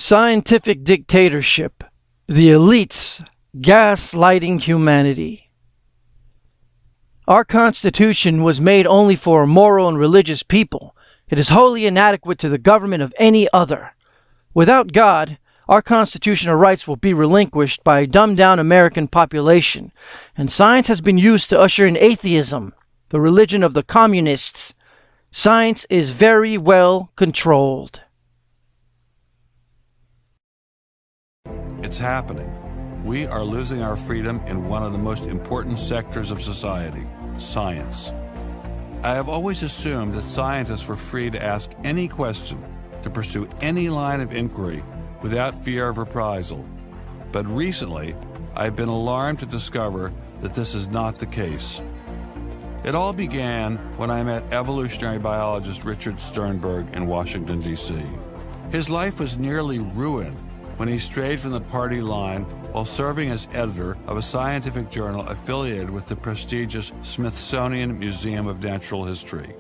Scientific dictatorship. The elites gaslighting humanity. Our Constitution was made only for a moral and religious people. It is wholly inadequate to the government of any other. Without God, our constitutional rights will be relinquished by a dumbed-down American population, and science has been used to usher in atheism, the religion of the communists. Science is very well controlled. It's happening. We are losing our freedom in one of the most important sectors of society, science. I have always assumed that scientists were free to ask any question, to pursue any line of inquiry without fear of reprisal. But recently, I've been alarmed to discover that this is not the case. It all began when I met evolutionary biologist Richard Sternberg in Washington, D.C. His life was nearly ruined when he strayed from the party line while serving as editor of a scientific journal affiliated with the prestigious Smithsonian Museum of Natural History.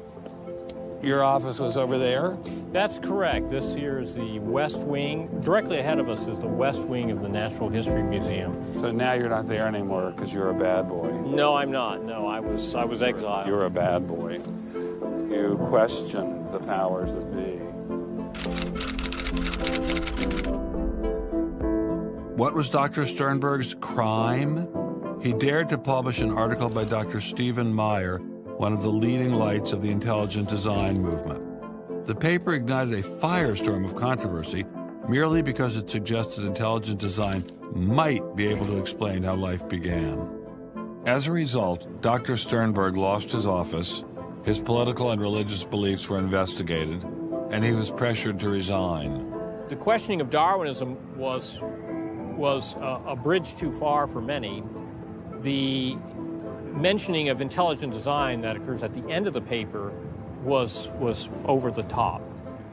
Your office was over there? That's correct. This here is the West Wing. Directly ahead of us is the West Wing of the Natural History Museum. So now you're not there anymore because you're a bad boy. No, I'm not. No, I was exiled. You're a bad boy. You questioned the powers that be. What was Dr. Sternberg's crime? He dared to publish an article by Dr. Stephen Meyer, one of the leading lights of the intelligent design movement. The paper ignited a firestorm of controversy merely because it suggested intelligent design might be able to explain how life began. As a result, Dr. Sternberg lost his office, his political and religious beliefs were investigated, and he was pressured to resign. The questioning of Darwinism was a bridge too far for many. The mentioning of intelligent design that occurs at the end of the paper was over the top.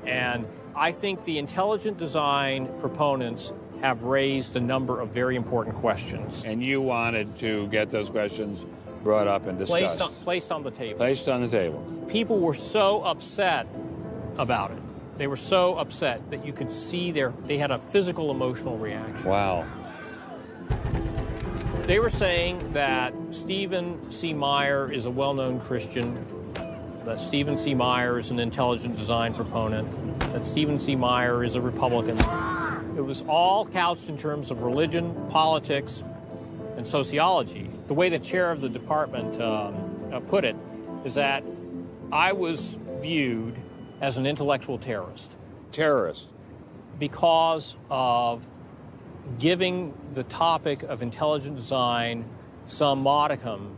And I think the intelligent design proponents have raised a number of very important questions. And you wanted to get those questions brought up and discussed. Placed on the table. Placed on the table. People were so upset about it. They were so upset that you could see they had a physical, emotional reaction. Wow. They were saying that Stephen C. Meyer is a well-known Christian, that Stephen C. Meyer is an intelligent design proponent, that Stephen C. Meyer is a Republican. It was all couched in terms of religion, politics, and sociology. The way the chair of the department put it is that I was viewed as an intellectual terrorist. Terrorist? Because of giving the topic of intelligent design some modicum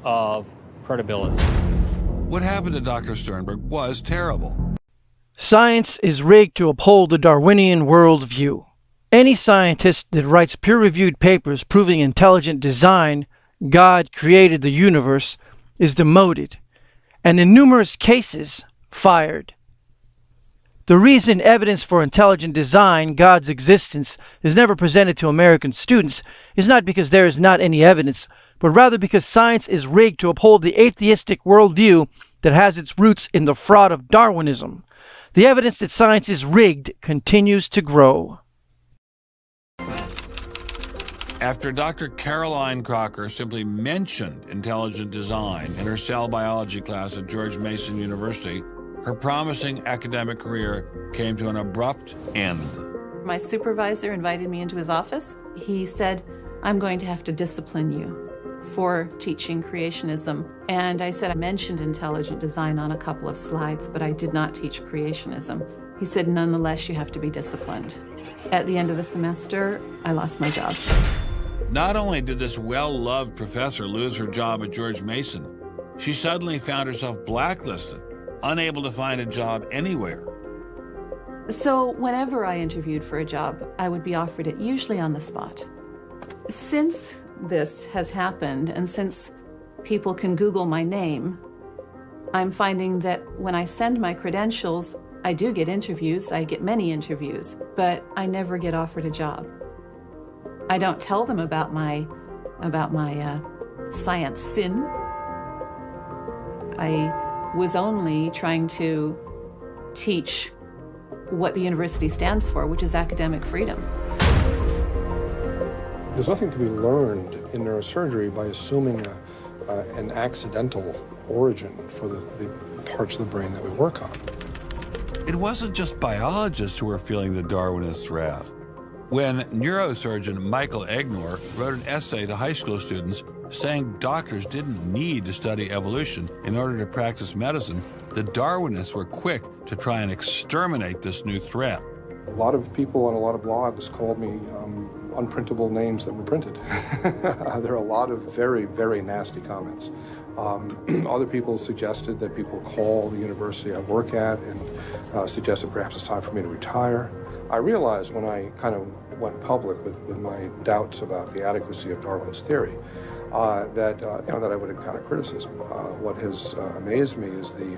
of credibility. What happened to Dr. Sternberg was terrible. Science is rigged to uphold the Darwinian worldview. Any scientist that writes peer-reviewed papers proving intelligent design, God created the universe, is demoted, and in numerous cases, fired. The reason evidence for intelligent design, God's existence, is never presented to American students is not because there is not any evidence, but rather because science is rigged to uphold the atheistic worldview that has its roots in the fraud of Darwinism. The evidence that science is rigged continues to grow. After Dr. Caroline Crocker simply mentioned intelligent design in her cell biology class at George Mason University, her promising academic career came to an abrupt end. My supervisor invited me into his office. He said, "I'm going to have to discipline you for teaching creationism." And I said, I mentioned intelligent design on a couple of slides, but I did not teach creationism. He said, "Nonetheless, you have to be disciplined." At the end of the semester, I lost my job. Not only did this well-loved professor lose her job at George Mason, she suddenly found herself blacklisted, unable to find a job anywhere. So whenever I interviewed for a job, I would be offered it, usually on the spot. Since this has happened, and since people can Google my name, I'm finding that when I send my credentials, I do get interviews, I get many interviews, but I never get offered a job. I don't tell them about my science sin. I was only trying to teach what the university stands for, which is academic freedom. There's nothing to be learned in neurosurgery by assuming an accidental origin for the parts of the brain that we work on. It wasn't just biologists who were feeling the Darwinist wrath. When neurosurgeon Michael Egnor wrote an essay to high school students saying doctors didn't need to study evolution in order to practice medicine, the Darwinists were quick to try and exterminate this new threat. A lot of people on a lot of blogs called me unprintable names that were printed. There are a lot of very, very nasty comments. Other people suggested that people call the university I work at and suggested perhaps it's time for me to retire. I realized when I kind of went public with my doubts about the adequacy of Darwin's theory that I would encounter criticism. What has amazed me is the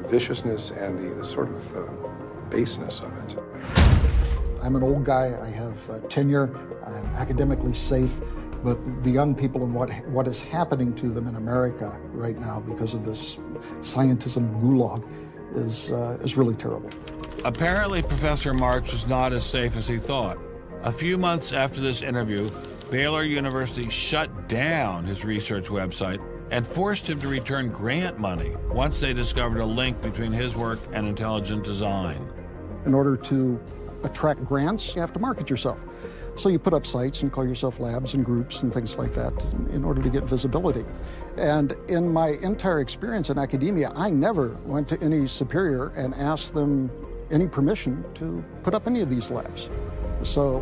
viciousness and the sort of baseness of it. I'm an old guy, I have tenure, I'm academically safe, but the young people and what is happening to them in America right now because of this scientism gulag is really terrible. Apparently, Professor Marks was not as safe as he thought. A few months after this interview, Baylor University shut down his research website and forced him to return grant money once they discovered a link between his work and intelligent design. In order to attract grants, you have to market yourself. So you put up sites and call yourself labs and groups and things like that in order to get visibility. And in my entire experience in academia, I never went to any superior and asked them any permission to put up any of these labs. So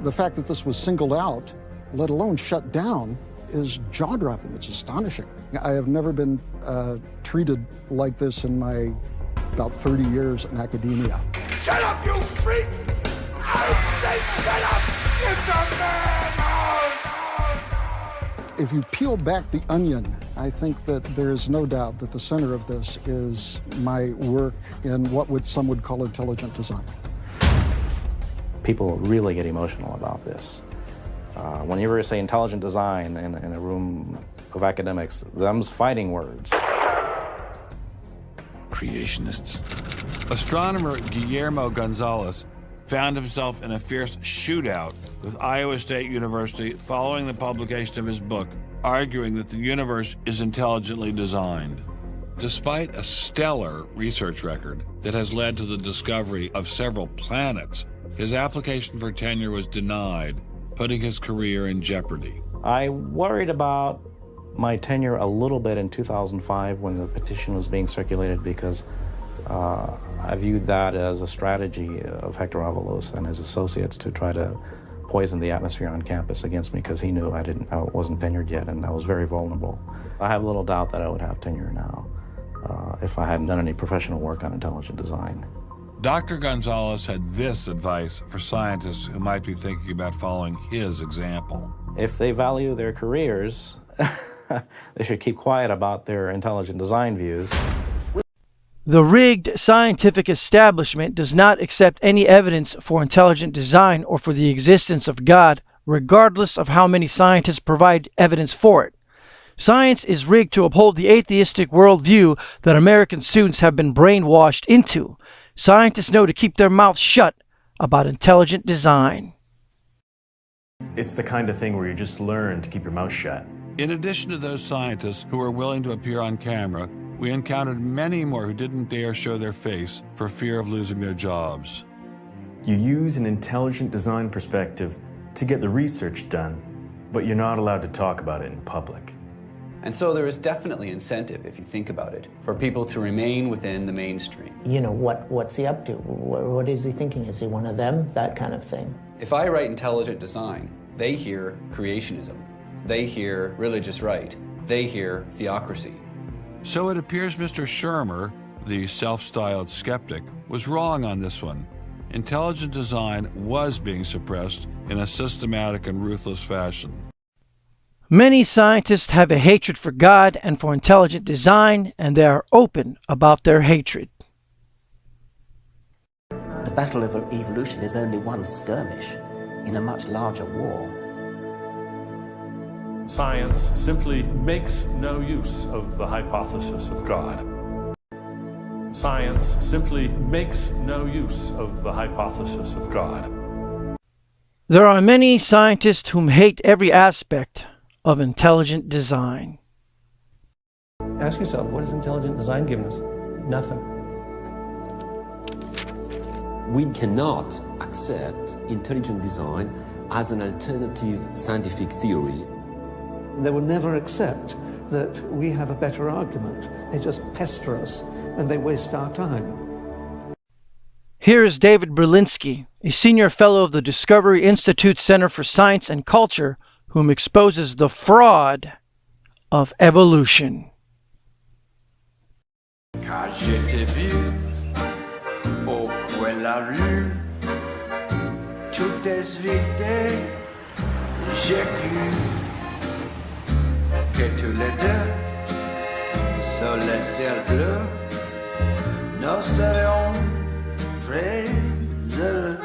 the fact that this was singled out, let alone shut down, is jaw-dropping. It's astonishing. I have never been treated like this in my about 30 years in academia. Shut up, you freak! I say shut up! It's a madhouse! If you peel back the onion, I think that there is no doubt that the center of this is my work in what some would call intelligent design. People really get emotional about this. Whenever you say intelligent design in a room of academics, them's fighting words. Creationists. Astronomer Guillermo Gonzalez found himself in a fierce shootout with Iowa State University following the publication of his book, arguing that the universe is intelligently designed. Despite a stellar research record that has led to the discovery of several planets, his application for tenure was denied, putting his career in jeopardy. I worried about my tenure a little bit in 2005 when the petition was being circulated because I viewed that as a strategy of Hector Avalos and his associates to try to poison the atmosphere on campus against me because he knew I wasn't tenured yet and I was very vulnerable. I have little doubt that I would have tenure now if I hadn't done any professional work on intelligent design. Dr. Gonzalez had this advice for scientists who might be thinking about following his example. If they value their careers, they should keep quiet about their intelligent design views. The rigged scientific establishment does not accept any evidence for intelligent design or for the existence of God, regardless of how many scientists provide evidence for it. Science is rigged to uphold the atheistic worldview that American students have been brainwashed into. Scientists know to keep their mouths shut about intelligent design. It's the kind of thing where you just learn to keep your mouth shut. In addition to those scientists who were willing to appear on camera, we encountered many more who didn't dare show their face for fear of losing their jobs. You use an intelligent design perspective to get the research done, but you're not allowed to talk about it in public. And so there is definitely incentive, if you think about it, for people to remain within the mainstream. You know, what's he up to? What is he thinking? Is he one of them? That kind of thing. If I write intelligent design, they hear creationism. They hear religious right. They hear theocracy. So it appears Mr. Shermer, the self-styled skeptic, was wrong on this one. Intelligent design was being suppressed in a systematic and ruthless fashion. Many scientists have a hatred for God and for intelligent design, and they are open about their hatred. The battle of evolution is only one skirmish in a much larger war. Science simply makes no use of the hypothesis of God. Science simply makes no use of the hypothesis of God. There are many scientists whom hate every aspect of intelligent design. Ask yourself, what has intelligent design given us? Nothing. We cannot accept intelligent design as an alternative scientific theory. They will never accept that we have a better argument. They just pester us and they waste our time. Here is David Berlinski, a senior fellow of the Discovery Institute Center for Science and Culture, whom exposes the fraud of evolution. Quand je t'ai vu au coin de la rue, tout est vide, j'ai cru que tous les deux, sur le ciel bleu, nous serions très heureux.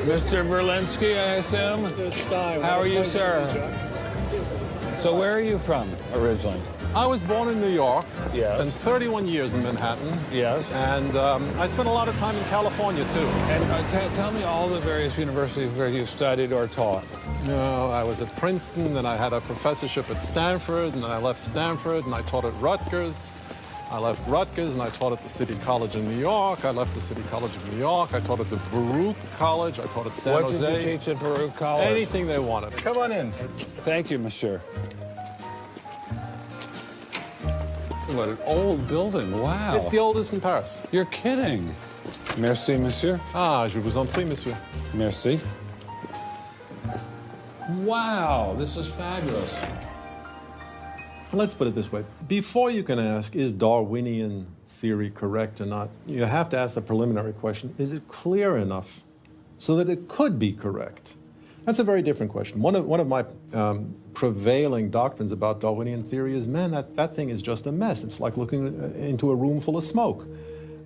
Mr. Berlinski, I assume? How are you, sir? So where are you from originally? I was born in New York. Yes. Spent 31 years in Manhattan. Yes. And I spent a lot of time in California, too. And tell me all the various universities where you studied or taught. No, I was at Princeton, then I had a professorship at Stanford, and then I left Stanford, and I taught at Rutgers. I left Rutgers, and I taught at the City College in New York. I left the City College of New York. I taught at the Baruch College. I taught at San Jose. What did you teach at Baruch College? Anything they wanted. Come on in. Thank you, monsieur. What an old building. Wow. It's the oldest in Paris. You're kidding. Merci, monsieur. Ah, je vous en prie, monsieur. Merci. Wow, this is fabulous. Let's put it this way. Before you can ask, is Darwinian theory correct or not, you have to ask the preliminary question, is it clear enough so that it could be correct? That's a very different question. One of my prevailing doctrines about Darwinian theory is, man, that thing is just a mess. It's like looking into a room full of smoke.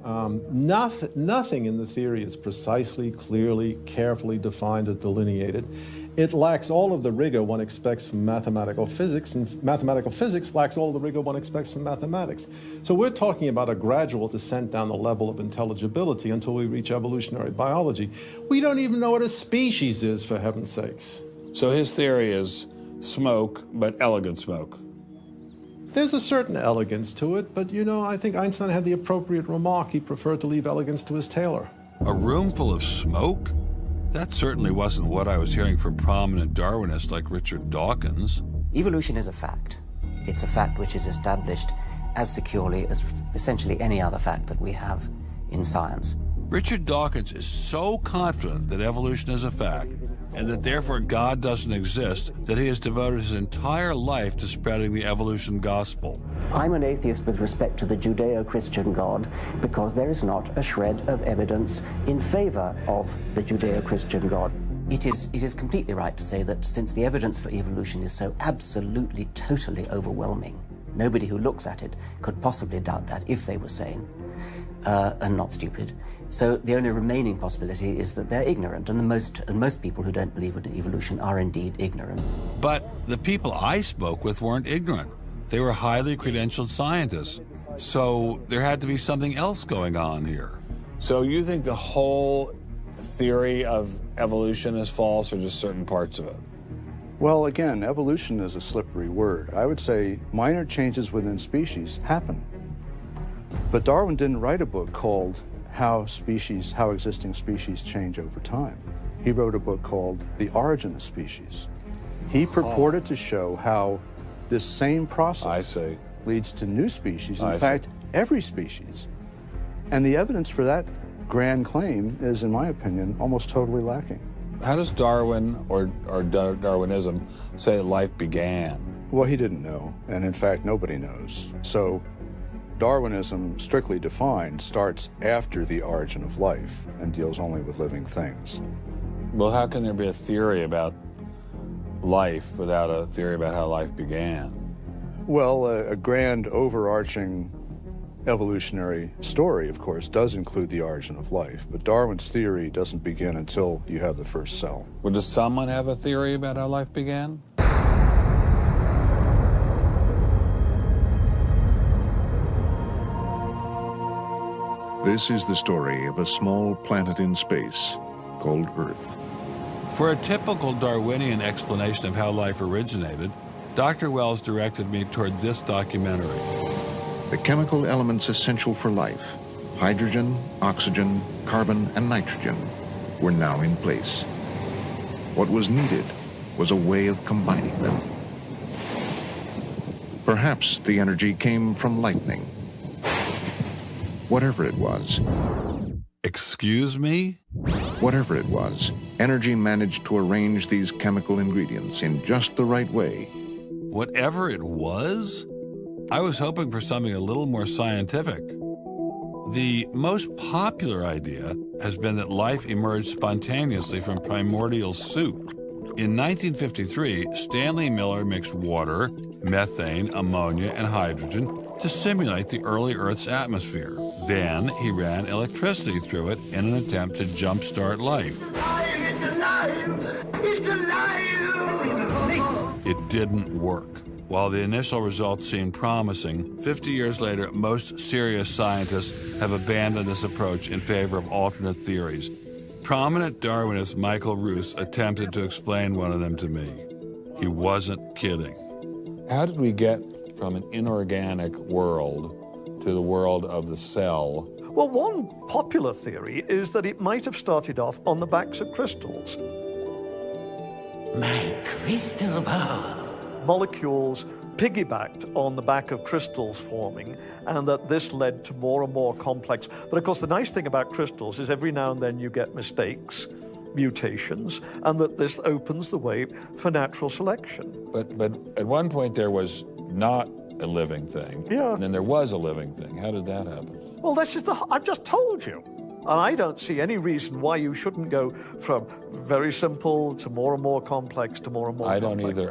Nothing in the theory is precisely, clearly, carefully defined or delineated. It lacks all of the rigor one expects from mathematical physics, and mathematical physics lacks all of the rigor one expects from mathematics. So we're talking about a gradual descent down the level of intelligibility until we reach evolutionary biology. We don't even know what a species is, for heaven's sakes. So his theory is smoke, but elegant smoke. There's a certain elegance to it, but you know, I think Einstein had the appropriate remark. He preferred to leave elegance to his tailor. A room full of smoke? That certainly wasn't what I was hearing from prominent Darwinists like Richard Dawkins. Evolution is a fact. It's a fact which is established as securely as essentially any other fact that we have in science. Richard Dawkins is so confident that evolution is a fact, and that therefore God doesn't exist, that he has devoted his entire life to spreading the evolution gospel. I'm an atheist with respect to the Judeo-Christian God because there is not a shred of evidence in favor of the Judeo-Christian God. It is completely right to say that since the evidence for evolution is so absolutely, totally overwhelming, nobody who looks at it could possibly doubt that if they were sane and not stupid. So the only remaining possibility is that they're ignorant, and most people who don't believe in evolution are indeed ignorant. But the people I spoke with weren't ignorant. They were highly credentialed scientists. So there had to be something else going on here. So you think the whole theory of evolution is false, or just certain parts of it? Well, again, evolution is a slippery word. I would say minor changes within species happen. But Darwin didn't write a book called How Existing Species Change Over Time. He wrote a book called The Origin of Species. He purported to show how this same process leads to new species, in fact, every species. And the evidence for that grand claim is, in my opinion, almost totally lacking. How does Darwin or Darwinism say life began? Well, he didn't know, and in fact, nobody knows. So Darwinism, strictly defined, starts after the origin of life and deals only with living things. Well, how can there be a theory about life without a theory about how life began? Well, a grand overarching evolutionary story, of course, does include the origin of life, but Darwin's theory doesn't begin until you have the first cell. Well, does someone have a theory about how life began? This is the story of a small planet in space called Earth. For a typical Darwinian explanation of how life originated, Dr. Wells directed me toward this documentary. The chemical elements essential for life, hydrogen, oxygen, carbon, and nitrogen, were now in place. What was needed was a way of combining them. Perhaps the energy came from lightning. Whatever it was. Excuse me? Whatever it was, energy managed to arrange these chemical ingredients in just the right way. Whatever it was? I was hoping for something a little more scientific. The most popular idea has been that life emerged spontaneously from primordial soup. In 1953, Stanley Miller mixed water, methane, ammonia, and hydrogen to simulate the early Earth's atmosphere. Then he ran electricity through it in an attempt to jumpstart life. It's alive! It's alive! It didn't work. While the initial results seemed promising, 50 years later, most serious scientists have abandoned this approach in favor of alternate theories. Prominent Darwinist Michael Roos attempted to explain one of them to me. He wasn't kidding. How did we get from an inorganic world to the world of the cell? Well, one popular theory is that it might have started off on the backs of crystals. My crystal ball. Molecules piggybacked on the back of crystals forming, and that this led to more and more complex. But of course, the nice thing about crystals is every now and then you get mistakes, mutations, and that this opens the way for natural selection. But at one point there was not a living thing. Yeah. And then there was a living thing. How did that happen? Well, this is I've just told you. And I don't see any reason why you shouldn't go from very simple to more and more complex to more and more complex.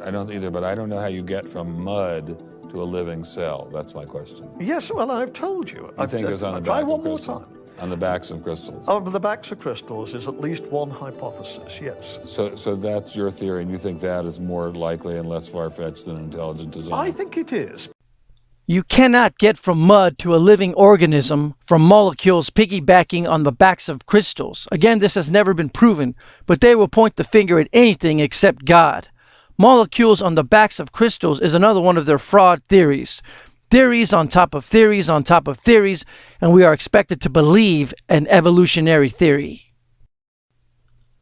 I don't either, but I don't know how you get from mud to a living cell. That's my question. Yes, well, I've told you. I think it was on the back of crystals. On the backs of crystals. On the backs of crystals is at least one hypothesis, yes. So that's your theory, and you think that is more likely and less far-fetched than intelligent design? I think it is. You cannot get from mud to a living organism from molecules piggybacking on the backs of crystals. Again, this has never been proven, but they will point the finger at anything except God. Molecules on the backs of crystals is another one of their fraud theories. Theories on top of theories on top of theories, and we are expected to believe an evolutionary theory.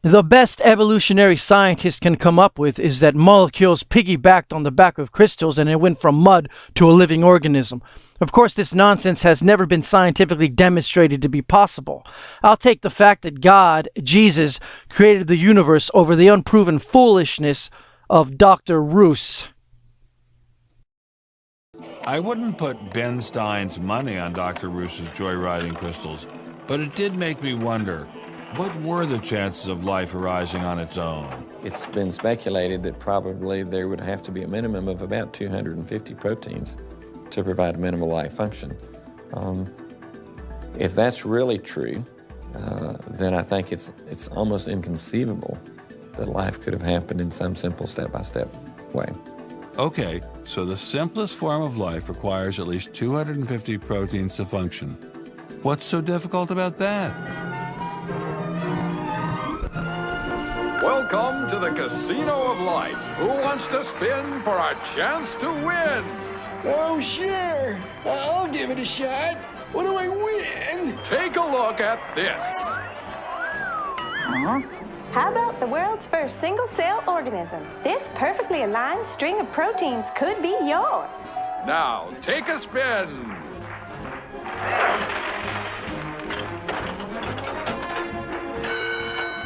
The best evolutionary scientists can come up with is that molecules piggybacked on the back of crystals and it went from mud to a living organism. Of course, this nonsense has never been scientifically demonstrated to be possible. I'll take the fact that God, Jesus, created the universe over the unproven foolishness of Dr. Roos. I wouldn't put Ben Stein's money on Dr. Roos's joyriding crystals, but it did make me wonder, what were the chances of life arising on its own? It's been speculated that probably there would have to be a minimum of about 250 proteins to provide minimal life function. If that's really true, then I think it's almost inconceivable that life could have happened in some simple step-by-step way. Okay, so the simplest form of life requires at least 250 proteins to function. What's so difficult about that? Welcome to the Casino of Life. Who wants to spin for a chance to win? Oh, sure. I'll give it a shot. What do I win? Take a look at this. Huh? How about the world's first single-cell organism? This perfectly aligned string of proteins could be yours. Now, take a spin.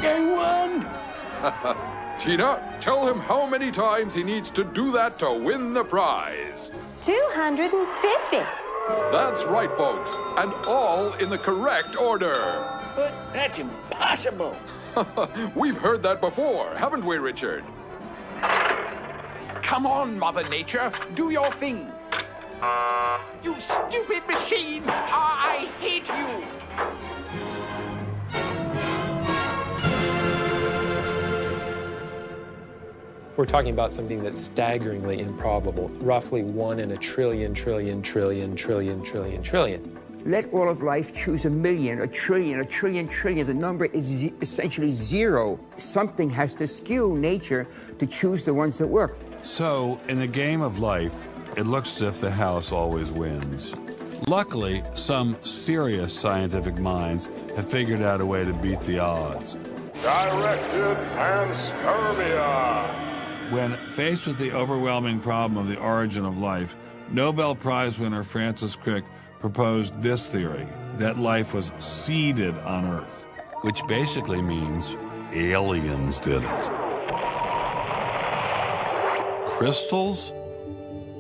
I won. Gina, tell him how many times he needs to do that to win the prize. 250. That's right, folks, and all in the correct order. But that's impossible. We've heard that before, haven't we, Richard? Come on, Mother Nature, do your thing. You stupid machine! I hate you! We're talking about something that's staggeringly improbable, roughly 1 in a trillion. Let all of life choose a million, a trillion, a trillion, trillion. The number is essentially zero. Something has to skew nature to choose the ones that work. So, in the game of life, it looks as if the house always wins. Luckily, some serious scientific minds have figured out a way to beat the odds. Directed panspermia. When faced with the overwhelming problem of the origin of life, Nobel Prize winner Francis Crick proposed this theory, that life was seeded on Earth, which basically means aliens did it. Crystals?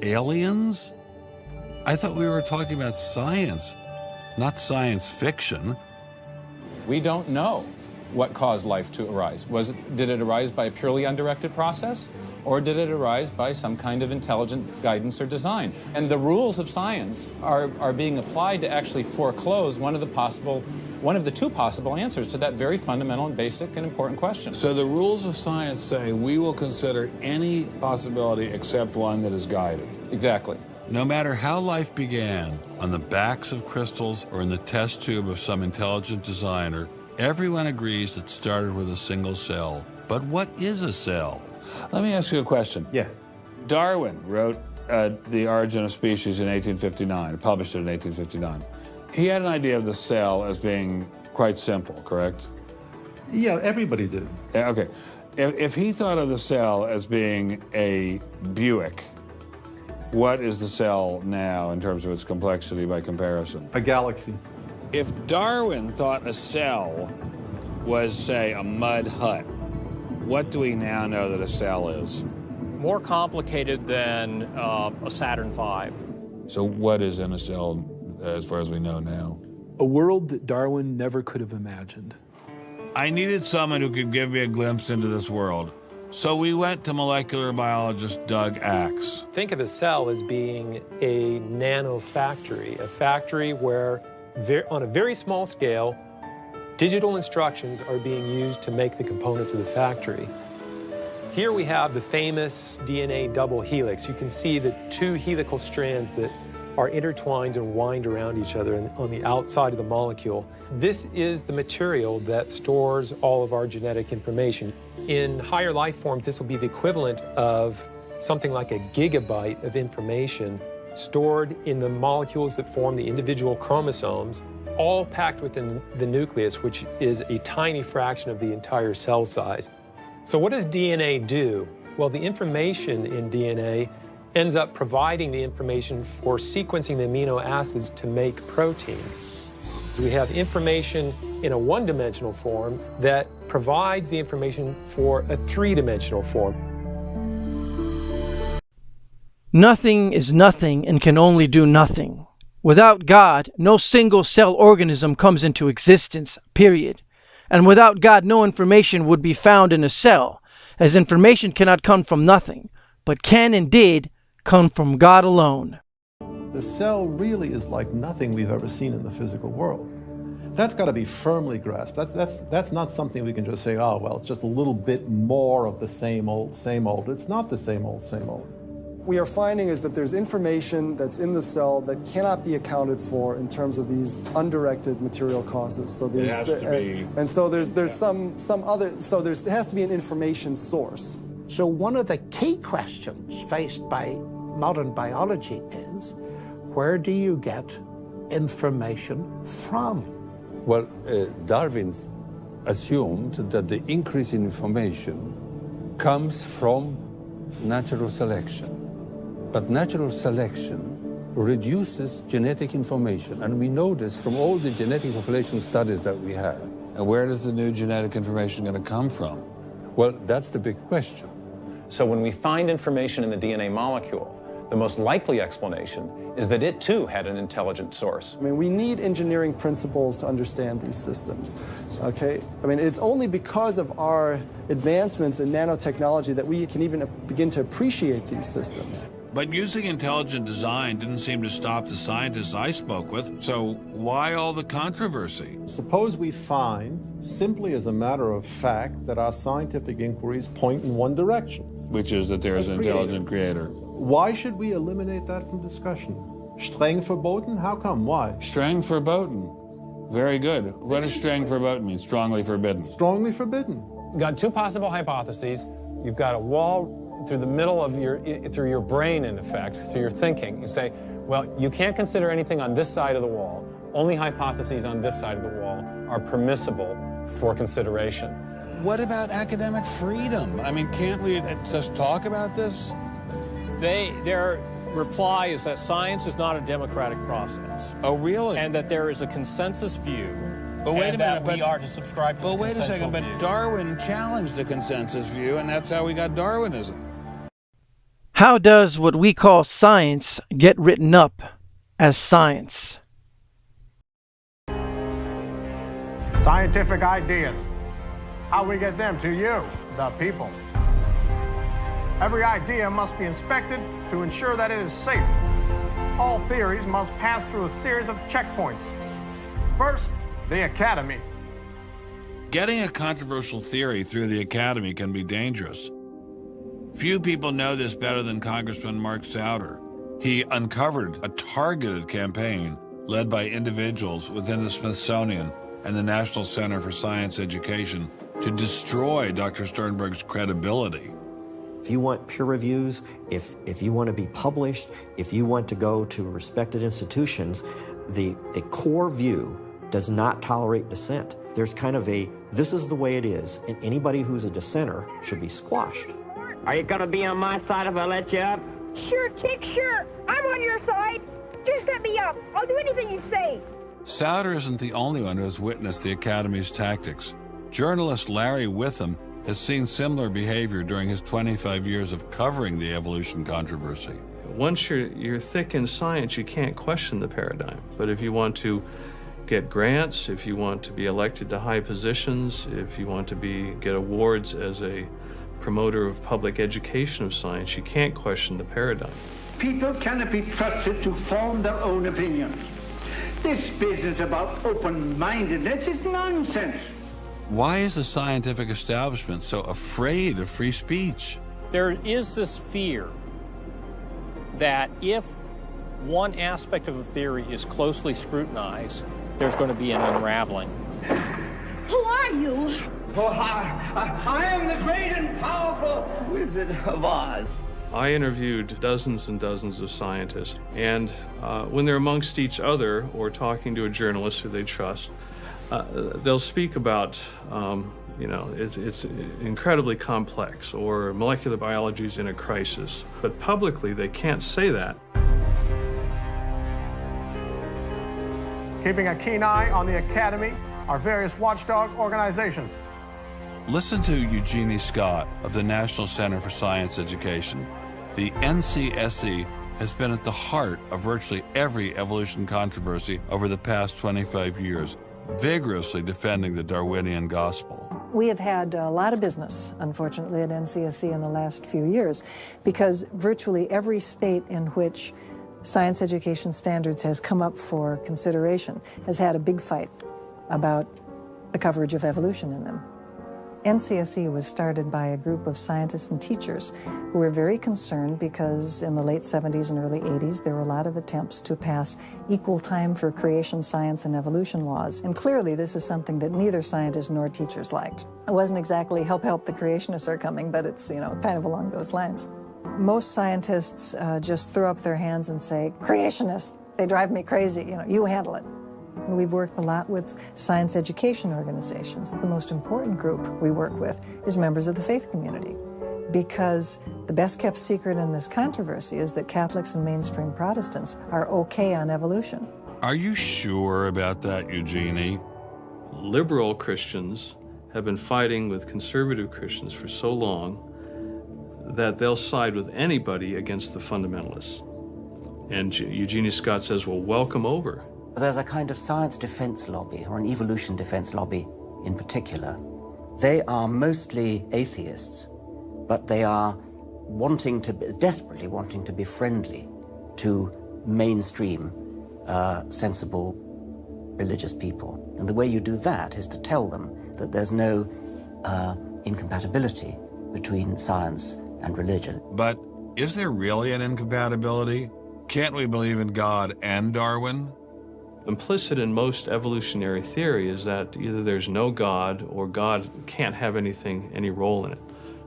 Aliens? I thought we were talking about science, not science fiction. We don't know what caused life to arise. Did it arise by a purely undirected process? Or did it arise by some kind of intelligent guidance or design? And the rules of science are being applied to actually foreclose one of the two possible answers to that very fundamental and basic and important question. So the rules of science say we will consider any possibility except one that is guided. Exactly. No matter how life began, on the backs of crystals or in the test tube of some intelligent designer, everyone agrees it started with a single cell. But what is a cell? Let me ask you a question. Yeah. Darwin wrote The Origin of Species in 1859, published it in 1859. He had an idea of the cell as being quite simple, correct? Yeah, everybody did. Okay. If he thought of the cell as being a Buick, what is the cell now in terms of its complexity by comparison? A galaxy. If Darwin thought a cell was, say, a mud hut, what do we now know that a cell is? More complicated than a Saturn V. So what is in a cell as far as we know now? A world that Darwin never could have imagined. I needed someone who could give me a glimpse into this world. So we went to molecular biologist Doug Axe. Think of the cell as being a nanofactory, a factory where, on a very small scale, digital instructions are being used to make the components of the factory. Here we have the famous DNA double helix. You can see the two helical strands that are intertwined and wind around each other on the outside of the molecule. This is the material that stores all of our genetic information. In higher life forms, this will be the equivalent of something like a gigabyte of information stored in the molecules that form the individual chromosomes, all packed within the nucleus, which is a tiny fraction of the entire cell size. So what does DNA do? Well, the information in DNA ends up providing the information for sequencing the amino acids to make protein. We have information in a one-dimensional form that provides the information for a three-dimensional form. Nothing is nothing and can only do nothing. Without God, no single-cell organism comes into existence, period. And without God, no information would be found in a cell, as information cannot come from nothing, but can and did come from God alone. The cell really is like nothing we've ever seen in the physical world. That's got to be firmly grasped. That's not something we can just say, oh, well, it's just a little bit more of the same old, same old. It's not the same old, same old. We are finding is that there's information that's in the cell that cannot be accounted for in terms of these undirected material causes. So these, it has to be. And so there's some other, so it has to be an information source. So one of the key questions faced by modern biology is, where do you get information from? Well, Darwin assumed that the increase in information comes from natural selection. But natural selection reduces genetic information, and we know this from all the genetic population studies that we have. And where does the new genetic information going to come from? Well, that's the big question. So when we find information in the DNA molecule, the most likely explanation is that it too had an intelligent source. I mean, we need engineering principles to understand these systems, okay? I mean, it's only because of our advancements in nanotechnology that we can even begin to appreciate these systems. But using intelligent design didn't seem to stop the scientists I spoke with, so why all the controversy? Suppose we find, simply as a matter of fact, that our scientific inquiries point in one direction. Which is that there is an intelligent creator. Why should we eliminate that from discussion? Streng verboten? How come? Why? Streng verboten. Very good. What does streng verboten mean? Strongly forbidden. Strongly forbidden. You've got two possible hypotheses. You've got a wall through the middle of through your brain, in effect, through your thinking. You say, well, you can't consider anything on this side of the wall. Only hypotheses on this side of the wall are permissible for consideration. What about academic freedom? I mean, can't we just talk about this? Their reply is that science is not a democratic process. Oh, really? And that there is a consensus view. But wait a minute, we are to subscribe to the wait a second, view. but Darwin challenged the consensus view, and that's how we got Darwinism. How does what we call science get written up as science? Scientific ideas. How we get them to you, the people. Every idea must be inspected to ensure that it is safe. All theories must pass through a series of checkpoints. First, the Academy. Getting a controversial theory through the Academy can be dangerous. Few people know this better than Congressman Mark Souder. He uncovered a targeted campaign led by individuals within the Smithsonian and the National Center for Science Education to destroy Dr. Sternberg's credibility. If you want peer reviews, if you want to be published, if you want to go to respected institutions, the core view does not tolerate dissent. There's kind of a, this is the way it is, and anybody who's a dissenter should be squashed. Are you going to be on my side if I let you up? Sure, Chick, sure. I'm on your side. Just let me up. I'll do anything you say. Souder isn't the only one who has witnessed the Academy's tactics. Journalist Larry Witham has seen similar behavior during his 25 years of covering the evolution controversy. Once you're thick in science, you can't question the paradigm. But if you want to get grants, if you want to be elected to high positions, if you want to get awards as a promoter of public education of science, you can't question the paradigm. People cannot be trusted to form their own opinions. This business about open-mindedness is nonsense. Why is the scientific establishment so afraid of free speech? There is this fear that if one aspect of a theory is closely scrutinized, there's going to be an unraveling. Who are you? Oh, I am the great and powerful Wizard of Oz. I interviewed dozens and dozens of scientists, and when they're amongst each other or talking to a journalist who they trust, they'll speak about, it's incredibly complex, or molecular biology is in a crisis. But publicly, they can't say that. Keeping a keen eye on the Academy, our various watchdog organizations. Listen to Eugenie Scott of the National Center for Science Education. The NCSE has been at the heart of virtually every evolution controversy over the past 25 years, vigorously defending the Darwinian gospel. We have had a lot of business, unfortunately, at NCSE in the last few years, because virtually every state in which science education standards has come up for consideration has had a big fight about the coverage of evolution in them. NCSE was started by a group of scientists and teachers who were very concerned because in the late 70s and early 80s there were a lot of attempts to pass equal time for creation science and evolution laws. And clearly this is something that neither scientists nor teachers liked. It wasn't exactly help the creationists are coming, but it's, kind of along those lines. Most scientists just throw up their hands and say, creationists, they drive me crazy, you handle it. We've worked a lot with science education organizations. The most important group we work with is members of the faith community, because the best kept secret in this controversy is that Catholics and mainstream Protestants are okay on evolution. Are you sure about that, Eugenie? Liberal Christians have been fighting with conservative Christians for so long that they'll side with anybody against the fundamentalists. And Eugenie Scott says, well, welcome over. There's a kind of science defense lobby, or an evolution defense lobby in particular. They are mostly atheists, but they are desperately wanting to be friendly to mainstream, sensible religious people. And the way you do that is to tell them that there's no incompatibility between science and religion. But is there really an incompatibility? Can't we believe in God and Darwin? Implicit in most evolutionary theory is that either there's no God or God can't have any role in it.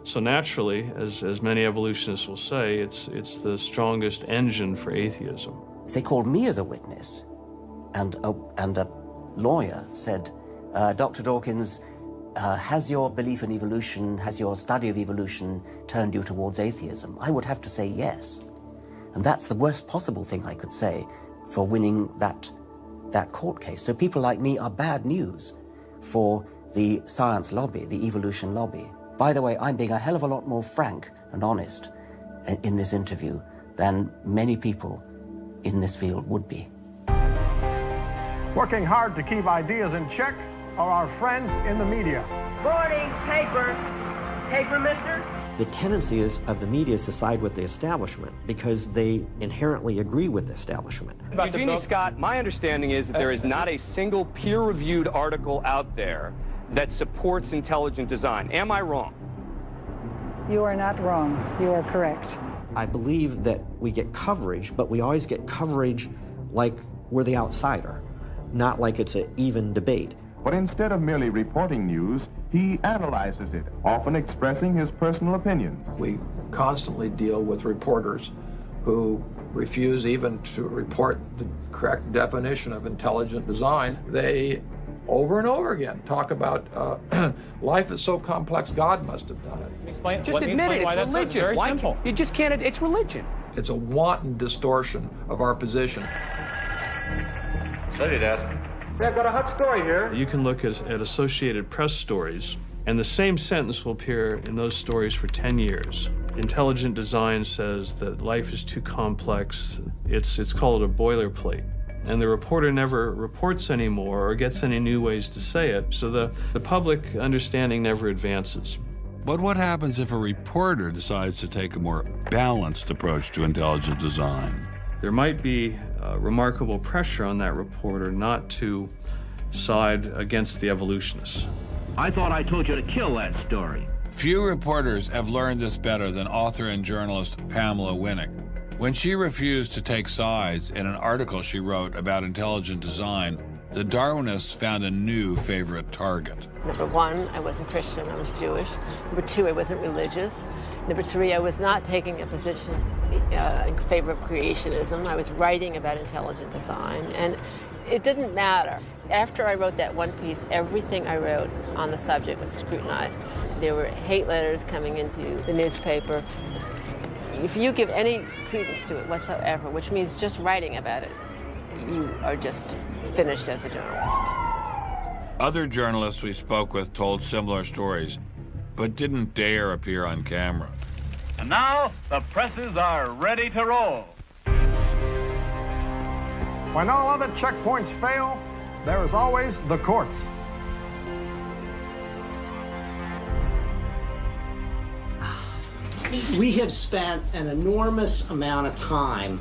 So naturally, as many evolutionists will say, it's the strongest engine for atheism. If they called me as a witness, and a lawyer said, Dr. Dawkins, has your belief in evolution, has your study of evolution turned you towards atheism? I would have to say yes. And that's the worst possible thing I could say for winning that court case. So people like me are bad news for the science lobby, the evolution lobby. By the way, I'm being a hell of a lot more frank and honest in this interview than many people in this field would be. Working hard to keep ideas in check are our friends in the media. Morning, paper. Paper, mister? The tendency of the media is to side with the establishment because they inherently agree with the establishment. Eugenie Scott, my understanding is that there is not a single peer-reviewed article out there that supports intelligent design. Am I wrong? You are not wrong. You are correct. I believe that we get coverage, but we always get coverage like we're the outsider, not like it's an even debate. But instead of merely reporting news, he analyzes it, often expressing his personal opinions. We constantly deal with reporters who refuse even to report the correct definition of intelligent design. They, over and over again, talk about life is so complex, God must have done it. Just admit it, it's religion. Very simple. You just can't, it's religion. It's a wanton distortion of our position. So you'd ask. I've got a hot story here. You can look at Associated Press stories, and the same sentence will appear in those stories for 10 years. Intelligent design says that life is too complex. It's called a boilerplate. And the reporter never reports anymore or gets any new ways to say it, so the public understanding never advances. But what happens if a reporter decides to take a more balanced approach to intelligent design? There might be remarkable pressure on that reporter not to side against the evolutionists. I thought I told you to kill that story. Few reporters have learned this better than author and journalist Pamela Winnick. When she refused to take sides in an article she wrote about intelligent design, the Darwinists found a new favorite target. Number one, I wasn't Christian, I was Jewish. Number two, I wasn't religious. Number three, I was not taking a position in favor of creationism. I was writing about intelligent design, and it didn't matter. After I wrote that one piece, everything I wrote on the subject was scrutinized. There were hate letters coming into the newspaper. If you give any credence to it whatsoever, which means just writing about it, you are just finished as a journalist. Other journalists we spoke with told similar stories, but didn't dare appear on camera. And now, the presses are ready to roll. When all other checkpoints fail, there is always the courts. We have spent an enormous amount of time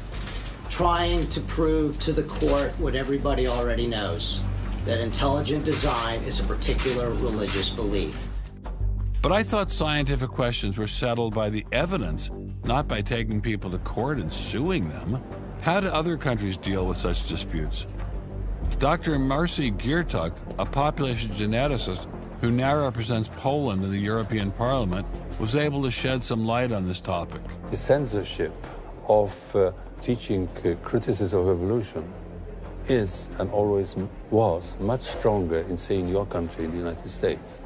trying to prove to the court what everybody already knows, that intelligent design is a particular religious belief. But I thought scientific questions were settled by the evidence, not by taking people to court and suing them. How do other countries deal with such disputes? Dr. Marcy Giertuk, a population geneticist who now represents Poland in the European Parliament, was able to shed some light on this topic. The censorship of teaching criticism of evolution is and always was much stronger in, say, in your country, in the United States,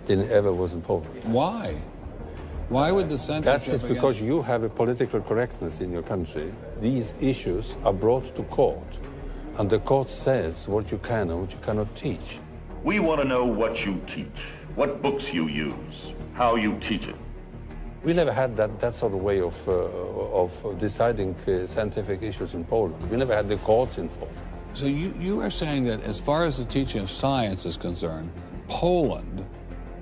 than it ever was in Poland. Why? Why would the censorship? That is because you have a political correctness in your country. These issues are brought to court, and the court says what you can and what you cannot teach. We want to know what you teach, what books you use, how you teach it. We never had that sort of way of deciding scientific issues in Poland. We never had the courts involved. So you are saying that as far as the teaching of science is concerned, Poland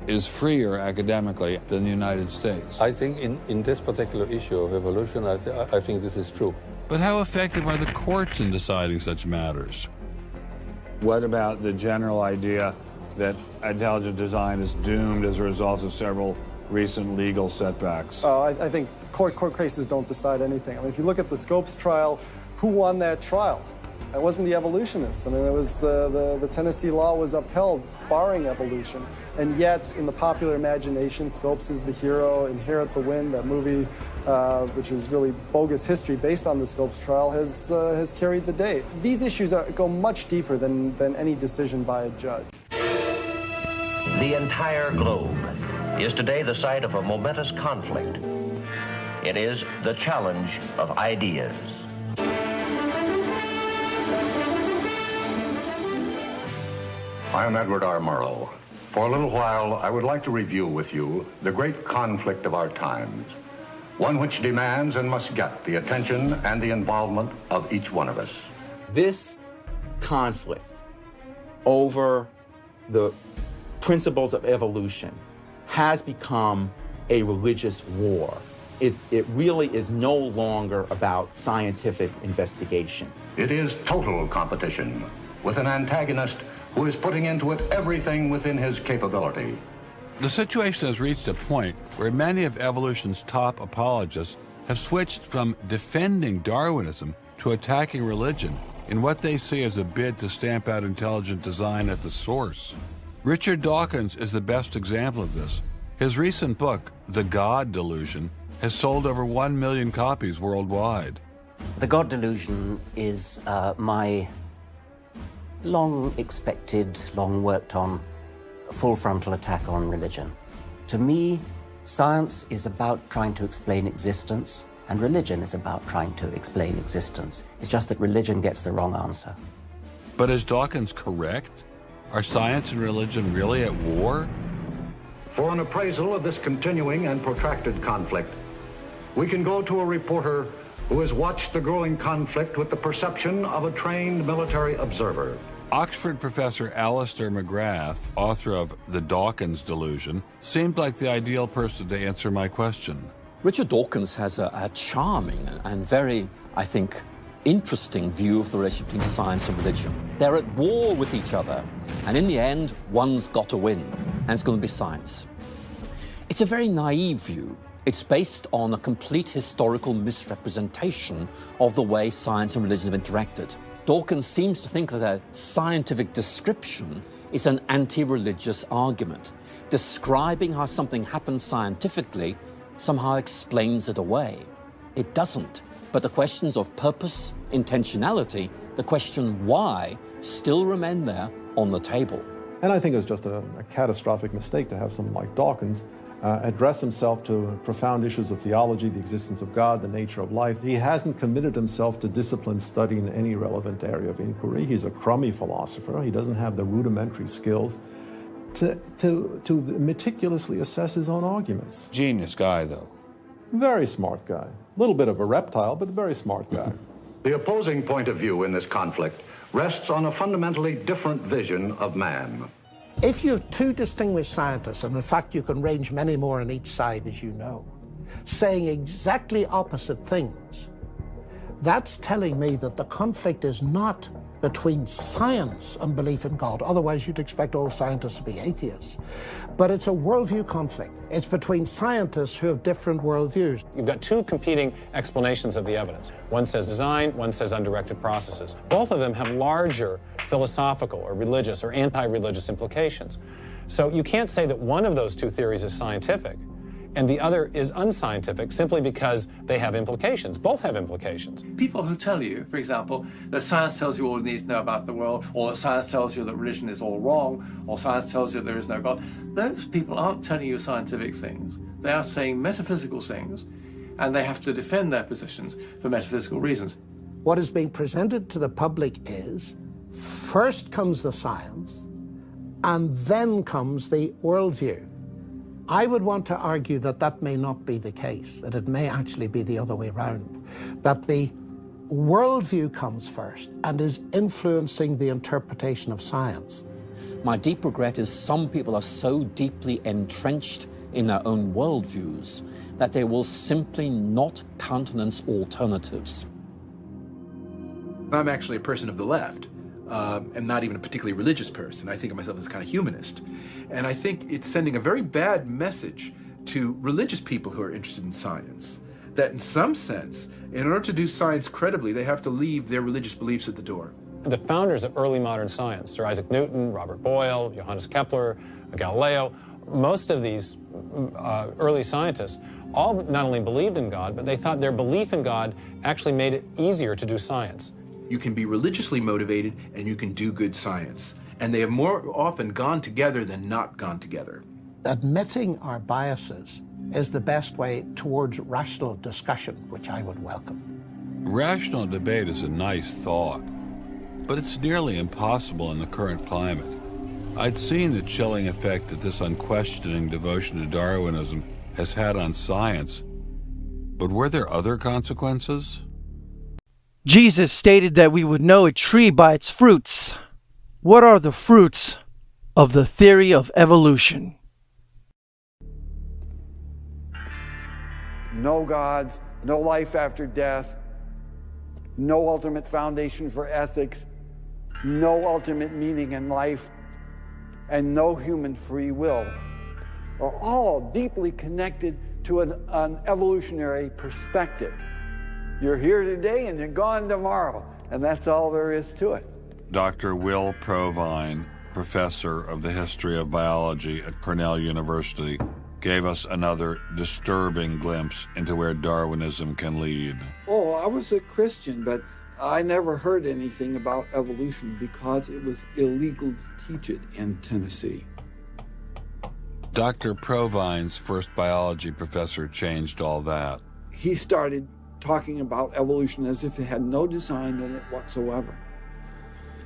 is freer academically than the United States? I think in this particular issue of evolution, I think this is true. But how effective are the courts in deciding such matters? What about the general idea that intelligent design is doomed as a result of several recent legal setbacks? I think court cases don't decide anything. I mean, if you look at the Scopes trial, who won that trial? It wasn't the evolutionists. I mean, it was the Tennessee law was upheld, barring evolution. And yet, in the popular imagination, Scopes is the hero. Inherit the Wind, that movie, which is really bogus history based on the Scopes trial, has carried the day. These issues go much deeper than any decision by a judge. The entire globe is today the site of a momentous conflict. It is the challenge of ideas. I am Edward R. Murrow. For a little while, I would like to review with you the great conflict of our times, one which demands and must get the attention and the involvement of each one of us. This conflict over the principles of evolution has become a religious war. It really is no longer about scientific investigation. It is total competition with an antagonist who is putting into it everything within his capability. The situation has reached a point where many of evolution's top apologists have switched from defending Darwinism to attacking religion in what they see as a bid to stamp out intelligent design at the source. Richard Dawkins is the best example of this. His recent book, The God Delusion, has sold over 1 million copies worldwide. The God Delusion is my long-expected, long-worked-on, full-frontal attack on religion. To me, science is about trying to explain existence, and religion is about trying to explain existence. It's just that religion gets the wrong answer. But is Dawkins correct? Are science and religion really at war? For an appraisal of this continuing and protracted conflict, we can go to a reporter who has watched the growing conflict with the perception of a trained military observer. Oxford professor Alistair McGrath, author of The Dawkins Delusion, seemed like the ideal person to answer my question. Richard Dawkins has a charming and very, I think, interesting view of the relationship between science and religion. They're at war with each other, and in the end, one's got to win, and it's going to be science. It's a very naive view. It's based on a complete historical misrepresentation of the way science and religion have interacted. Dawkins seems to think that a scientific description is an anti-religious argument. Describing how something happens scientifically somehow explains it away. It doesn't. But the questions of purpose, intentionality, the question why, still remain there on the table. And I think it was just a catastrophic mistake to have someone like Dawkins address himself to profound issues of theology, the existence of God, the nature of life. He hasn't committed himself to disciplined study in any relevant area of inquiry. He's a crummy philosopher. He doesn't have the rudimentary skills to meticulously assess his own arguments. Genius guy, though. Very smart guy. A little bit of a reptile, but a very smart guy. The opposing point of view in this conflict rests on a fundamentally different vision of man. If you have two distinguished scientists, and in fact you can range many more on each side, as you know, saying exactly opposite things, that's telling me that the conflict is not between science and belief in God. Otherwise, you'd expect all scientists to be atheists. But it's a worldview conflict. It's between scientists who have different worldviews. You've got two competing explanations of the evidence. One says design, one says undirected processes. Both of them have larger philosophical or religious or anti-religious implications. So you can't say that one of those two theories is scientific and the other is unscientific simply because they have implications. Both have implications. People who tell you, for example, that science tells you all you need to know about the world, or that science tells you that religion is all wrong, or science tells you that there is no God, those people aren't telling you scientific things. They are saying metaphysical things, and they have to defend their positions for metaphysical reasons. What is being presented to the public is, first comes the science, and then comes the worldview. I would want to argue that that may not be the case, that it may actually be the other way around, that the worldview comes first and is influencing the interpretation of science. My deep regret is some people are so deeply entrenched in their own worldviews that they will simply not countenance alternatives. I'm actually a person of the left. And not even a particularly religious person. I think of myself as kind of humanist. And I think it's sending a very bad message to religious people who are interested in science that in some sense, in order to do science credibly, they have to leave their religious beliefs at the door. The founders of early modern science, Sir Isaac Newton, Robert Boyle, Johannes Kepler, Galileo, most of these early scientists all not only believed in God, but they thought their belief in God actually made it easier to do science. You can be religiously motivated and you can do good science. And they have more often gone together than not gone together. Admitting our biases is the best way towards rational discussion, which I would welcome. Rational debate is a nice thought, but it's nearly impossible in the current climate. I'd seen the chilling effect that this unquestioning devotion to Darwinism has had on science, but were there other consequences? Jesus stated that we would know a tree by its fruits. What are the fruits of the theory of evolution? No gods, no life after death, no ultimate foundation for ethics, no ultimate meaning in life, and no human free will are all deeply connected to an evolutionary perspective. You're here today and you're gone tomorrow, and that's all there is to it. Dr. Will Provine, professor of the history of biology at Cornell University, gave us another disturbing glimpse into where Darwinism can lead. Oh, I was a Christian, but I never heard anything about evolution because it was illegal to teach it in Tennessee. Dr. Provine's first biology professor changed all that. He started talking about evolution as if it had no design in it whatsoever.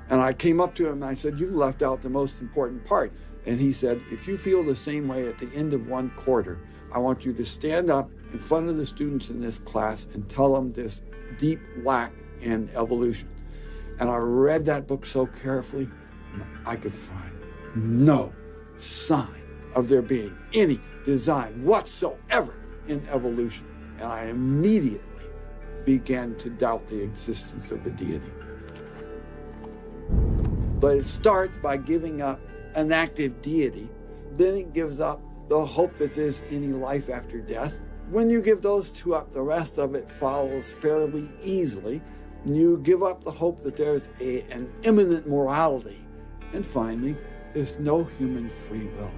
And I came up to him and I said, "You've left out the most important part." And he said, "If you feel the same way at the end of one quarter, I want you to stand up in front of the students in this class and tell them this deep lack in evolution." And I read that book so carefully, and I could find no sign of there being any design whatsoever in evolution. And I immediately began to doubt the existence of a deity. But it starts by giving up an active deity. Then it gives up the hope that there's any life after death. When you give those two up, the rest of it follows fairly easily. You give up the hope that there's an immanent morality. And finally, there's no human free will.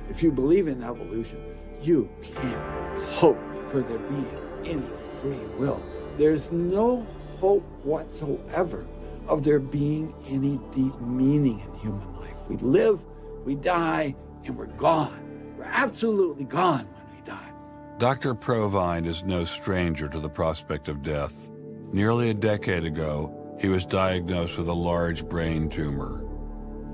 If you believe in evolution, you can't hope for there being any free will. There's no hope whatsoever of there being any deep meaning in human life. We live, we die, and we're gone. We're absolutely gone when we die. Dr. Provine is no stranger to the prospect of death. Nearly a decade ago, he was diagnosed with a large brain tumor.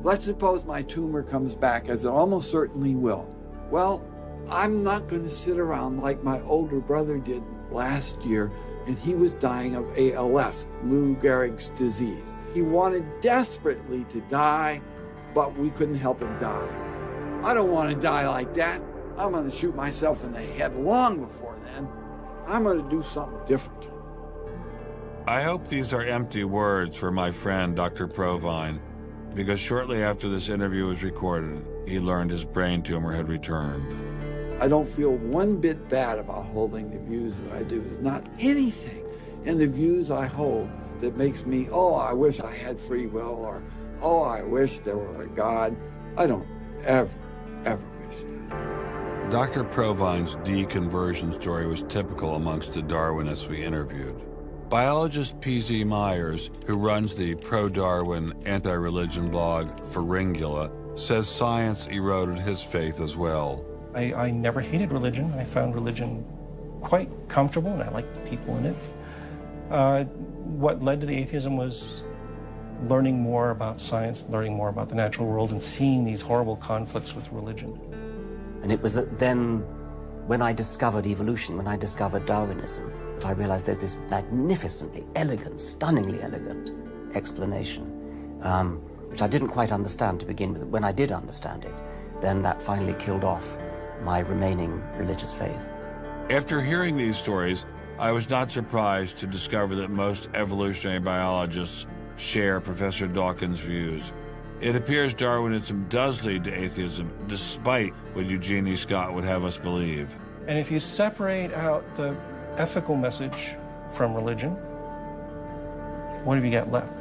Let's suppose my tumor comes back, as it almost certainly will. Well, I'm not going to sit around like my older brother did last year, and he was dying of ALS, Lou Gehrig's disease. He wanted desperately to die, but we couldn't help him die. I don't want to die like that. I'm going to shoot myself in the head long before then. I'm going to do something different. I hope these are empty words for my friend, Dr. Provine, because shortly after this interview was recorded, he learned his brain tumor had returned. I don't feel one bit bad about holding the views that I do. There's not anything in the views I hold that makes me, oh, I wish I had free will, or, oh, I wish there were a God. I don't ever wish that. Dr. Provine's deconversion story was typical amongst the Darwinists we interviewed. Biologist P.Z. Myers, who runs the pro-Darwin anti-religion blog Pharyngula, says science eroded his faith as well. I never hated religion. I found religion quite comfortable, and I liked the people in it. What led to the atheism was learning more about science, learning more about the natural world, and seeing these horrible conflicts with religion. And it was then, when I discovered evolution, when I discovered Darwinism, that I realized there's this magnificently elegant, stunningly elegant explanation, which I didn't quite understand to begin with. When I did understand it, then that finally killed off my remaining religious faith. After hearing these stories, I was not surprised to discover that most evolutionary biologists share Professor Dawkins' views. It appears Darwinism does lead to atheism, despite what Eugenie Scott would have us believe. And if you separate out the ethical message from religion, what have you got left?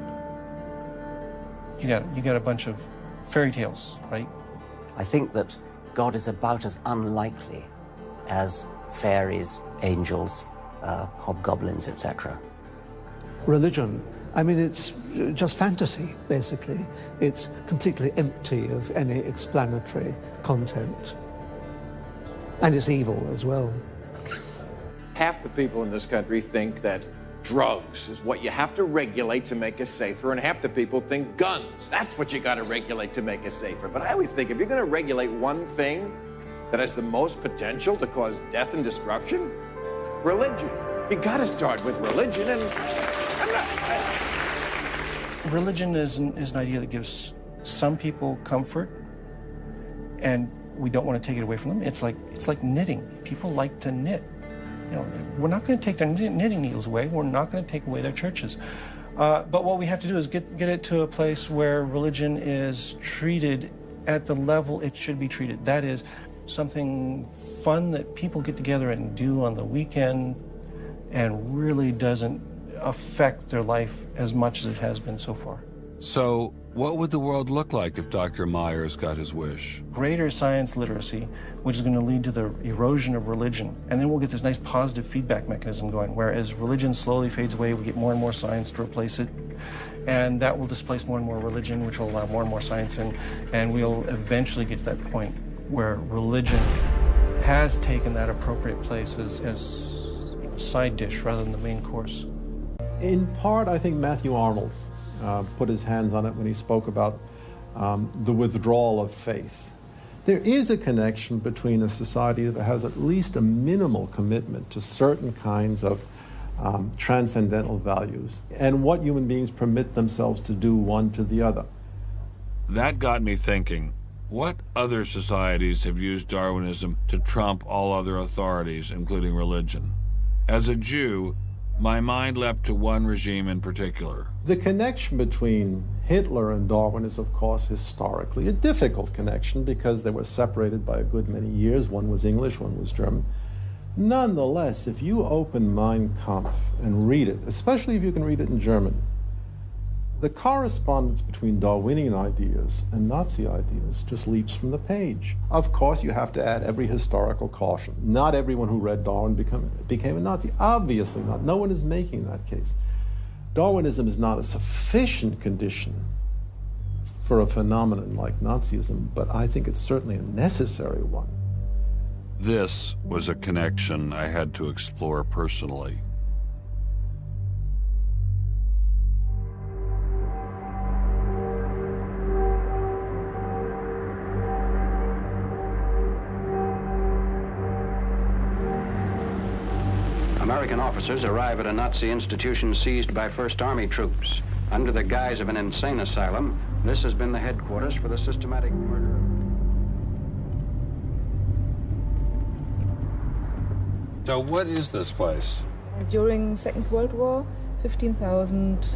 You got a bunch of fairy tales, right? I think that God is about as unlikely as fairies, angels, hobgoblins, etc. Religion, I mean, it's just fantasy, basically. It's completely empty of any explanatory content. And it's evil as well. Half the people in this country think that drugs is what you have to regulate to make us safer, and half the people think guns, that's what you got to regulate to make us safer. But I always think if you're going to regulate one thing that has the most potential to cause death and destruction, religion. You got to start with religion, and Religion is an idea that gives some people comfort, and we don't want to take it away from them. It's like knitting. People like to knit. You know, we're not going to take their knitting needles away. We're not going to take away their churches. But what we have to do is get it to a place where religion is treated at the level it should be treated. That is something fun that people get together and do on the weekend and really doesn't affect their life as much as it has been so far. So, what would the world look like if Dr. Myers got his wish? Greater science literacy, which is going to lead to the erosion of religion. And then we'll get this nice positive feedback mechanism going, where as religion slowly fades away, we get more and more science to replace it. And that will displace more and more religion, which will allow more and more science in. And we'll eventually get to that point where religion has taken that appropriate place as a side dish rather than the main course. In part, I think Matthew Arnold put his hands on it when he spoke about the withdrawal of faith. There is a connection between a society that has at least a minimal commitment to certain kinds of transcendental values and what human beings permit themselves to do one to the other. That got me thinking, what other societies have used Darwinism to trump all other authorities, including religion? As a Jew, my mind leapt to one regime in particular. The connection between Hitler and Darwin is, of course, historically a difficult connection because they were separated by a good many years. One was English, one was German. Nonetheless, if you open Mein Kampf and read it, especially if you can read it in German, the correspondence between Darwinian ideas and Nazi ideas just leaps from the page. Of course, you have to add every historical caution. Not everyone who read Darwin became a Nazi. Obviously not. No one is making that case. Darwinism is not a sufficient condition for a phenomenon like Nazism, but I think it's certainly a necessary one. This was a connection I had to explore personally. American officers arrive at a Nazi institution seized by First Army troops. Under the guise of an insane asylum, this has been the headquarters for the systematic murder. So what is this place? During Second World War, 15,000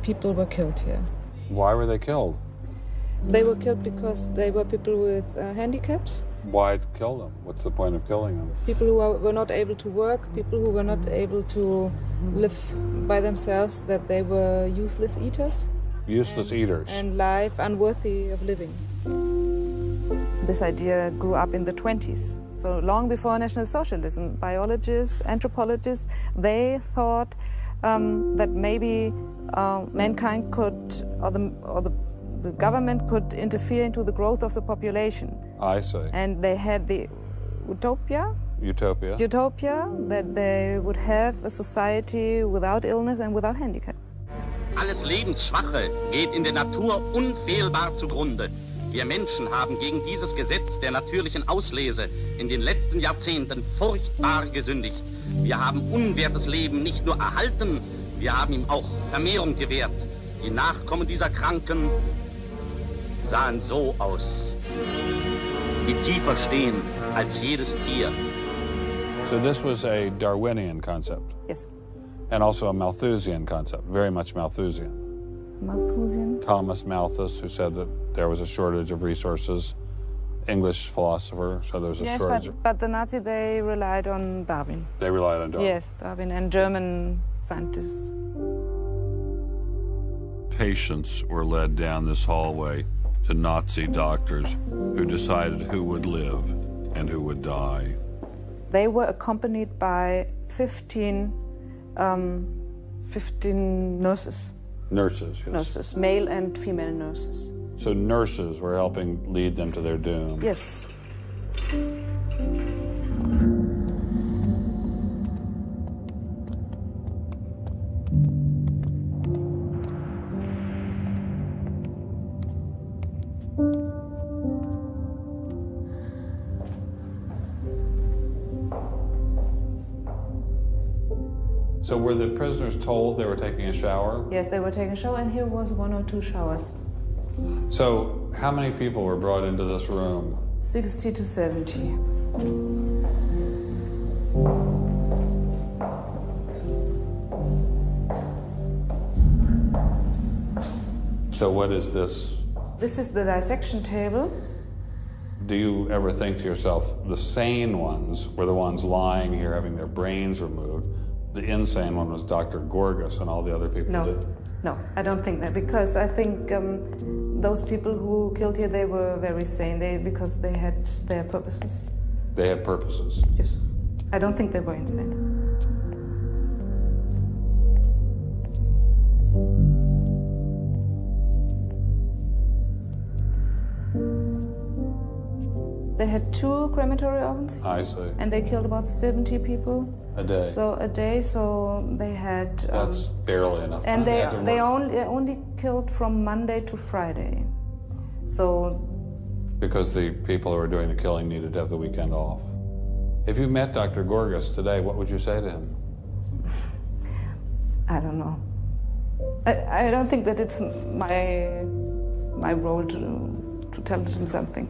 people were killed here. Why were they killed? They were killed because they were people with handicaps. Why kill them? What's the point of killing them? People who were not able to work, people who were not able to live by themselves, that they were useless eaters. Useless eaters. And life unworthy of living. This idea grew up in the 20s. So long before National Socialism, biologists, anthropologists, they thought that maybe mankind could, or the government could interfere into the growth of the population. I see. And they had the utopia that they would have a society without illness and without handicap. Alles Lebensschwache geht in der Natur unfehlbar zugrunde. Wir Menschen haben gegen dieses Gesetz der natürlichen Auslese in den letzten Jahrzehnten furchtbar gesündigt. Wir haben unwertes Leben nicht nur erhalten, wir haben ihm auch Vermehrung gewährt. Die Nachkommen dieser Kranken sahen so aus, die tiefer stehen als jedes Tier. So this was a Darwinian concept? Yes. And also a Malthusian concept, very much Malthusian. Malthusian? Thomas Malthus, who said that there was a shortage of resources English philosopher, so there's a yes, shortage. but the Nazi, they relied on Darwin. They relied on Darwin. Yes, Darwin and German scientists. Patients were led down this hallway to Nazi doctors who decided who would live and who would die. They were accompanied by 15 nurses. Nurses, yes. Nurses, male and female nurses. So nurses were helping lead them to their doom. Yes. So were the prisoners told they were taking a shower? Yes, they were taking a shower, and here was 1 or 2 showers. So how many people were brought into this room? 60 to 70. So what is this? This is the dissection table. Do you ever think to yourself, the sane ones were the ones lying here having their brains removed? The insane one was Dr. Gorgas and all the other people did? No, I don't think that, because I think those people who killed here, they were very sane, because they had their purposes. They had purposes? Yes. I don't think they were insane. They had 2 crematory ovens. I see. And they killed about 70 people. A day? So a day, so they had... That's barely enough time. And they only killed from Monday to Friday. So... Because the people who were doing the killing needed to have the weekend off. If you met Dr. Gorgas today, what would you say to him? I don't know. I don't think that it's my role to tell him something.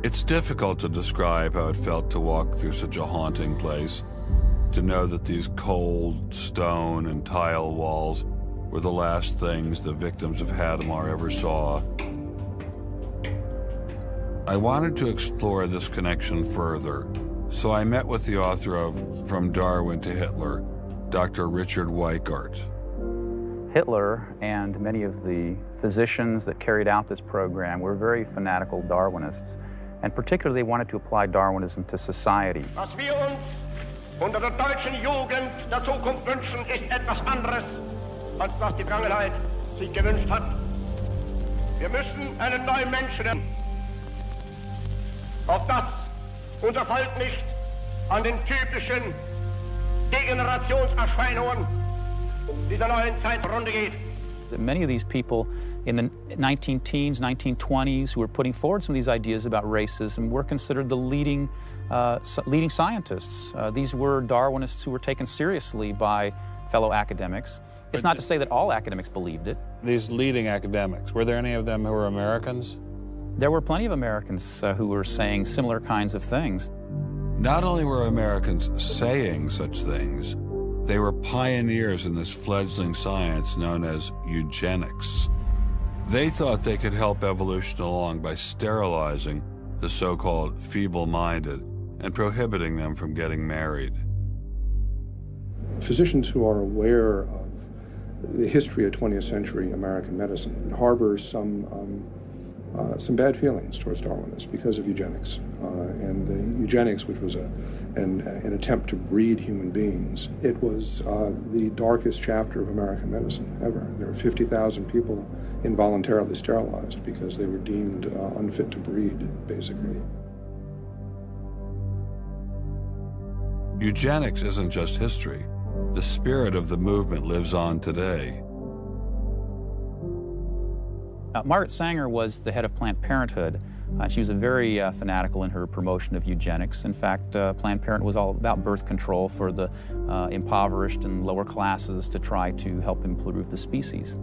It's difficult to describe how it felt to walk through such a haunting place, to know that these cold stone and tile walls were the last things the victims of Hadamar ever saw. I wanted to explore this connection further, so I met with the author of From Darwin to Hitler, Dr. Richard Weikart. Hitler and many of the physicians that carried out this program were very fanatical Darwinists, and particularly wanted to apply Darwinism to society. Was wir uns unter der deutschen Jugend der Zukunft wünschen, ist etwas anderes, als was die Vergangenheit sich gewünscht hat. Wir müssen einen neuen Menschen, auf das unser Volk nicht an den typischen Degenerationserscheinungen dieser neuen Zeit zugrunde geht. Many of these people in the 19-teens, 1920s, who were putting forward some of these ideas about racism were considered the leading scientists. These were Darwinists who were taken seriously by fellow academics. It's not to say that all academics believed it. These leading academics, were there any of them who were Americans? There were plenty of Americans who were saying similar kinds of things. Not only were Americans saying such things, they were pioneers in this fledgling science known as eugenics. They thought they could help evolution along by sterilizing the so-called feeble-minded and prohibiting them from getting married. Physicians who are aware of the history of 20th century American medicine harbor some bad feelings towards Darwinists because of eugenics. And eugenics, which was an attempt to breed human beings, it was the darkest chapter of American medicine ever. There were 50,000 people involuntarily sterilized because they were deemed unfit to breed, basically. Eugenics isn't just history. The spirit of the movement lives on today. Margaret Sanger was the head of Planned Parenthood. She was very fanatical in her promotion of eugenics. In fact, Planned Parenthood was all about birth control for the impoverished and lower classes to try to help improve the species.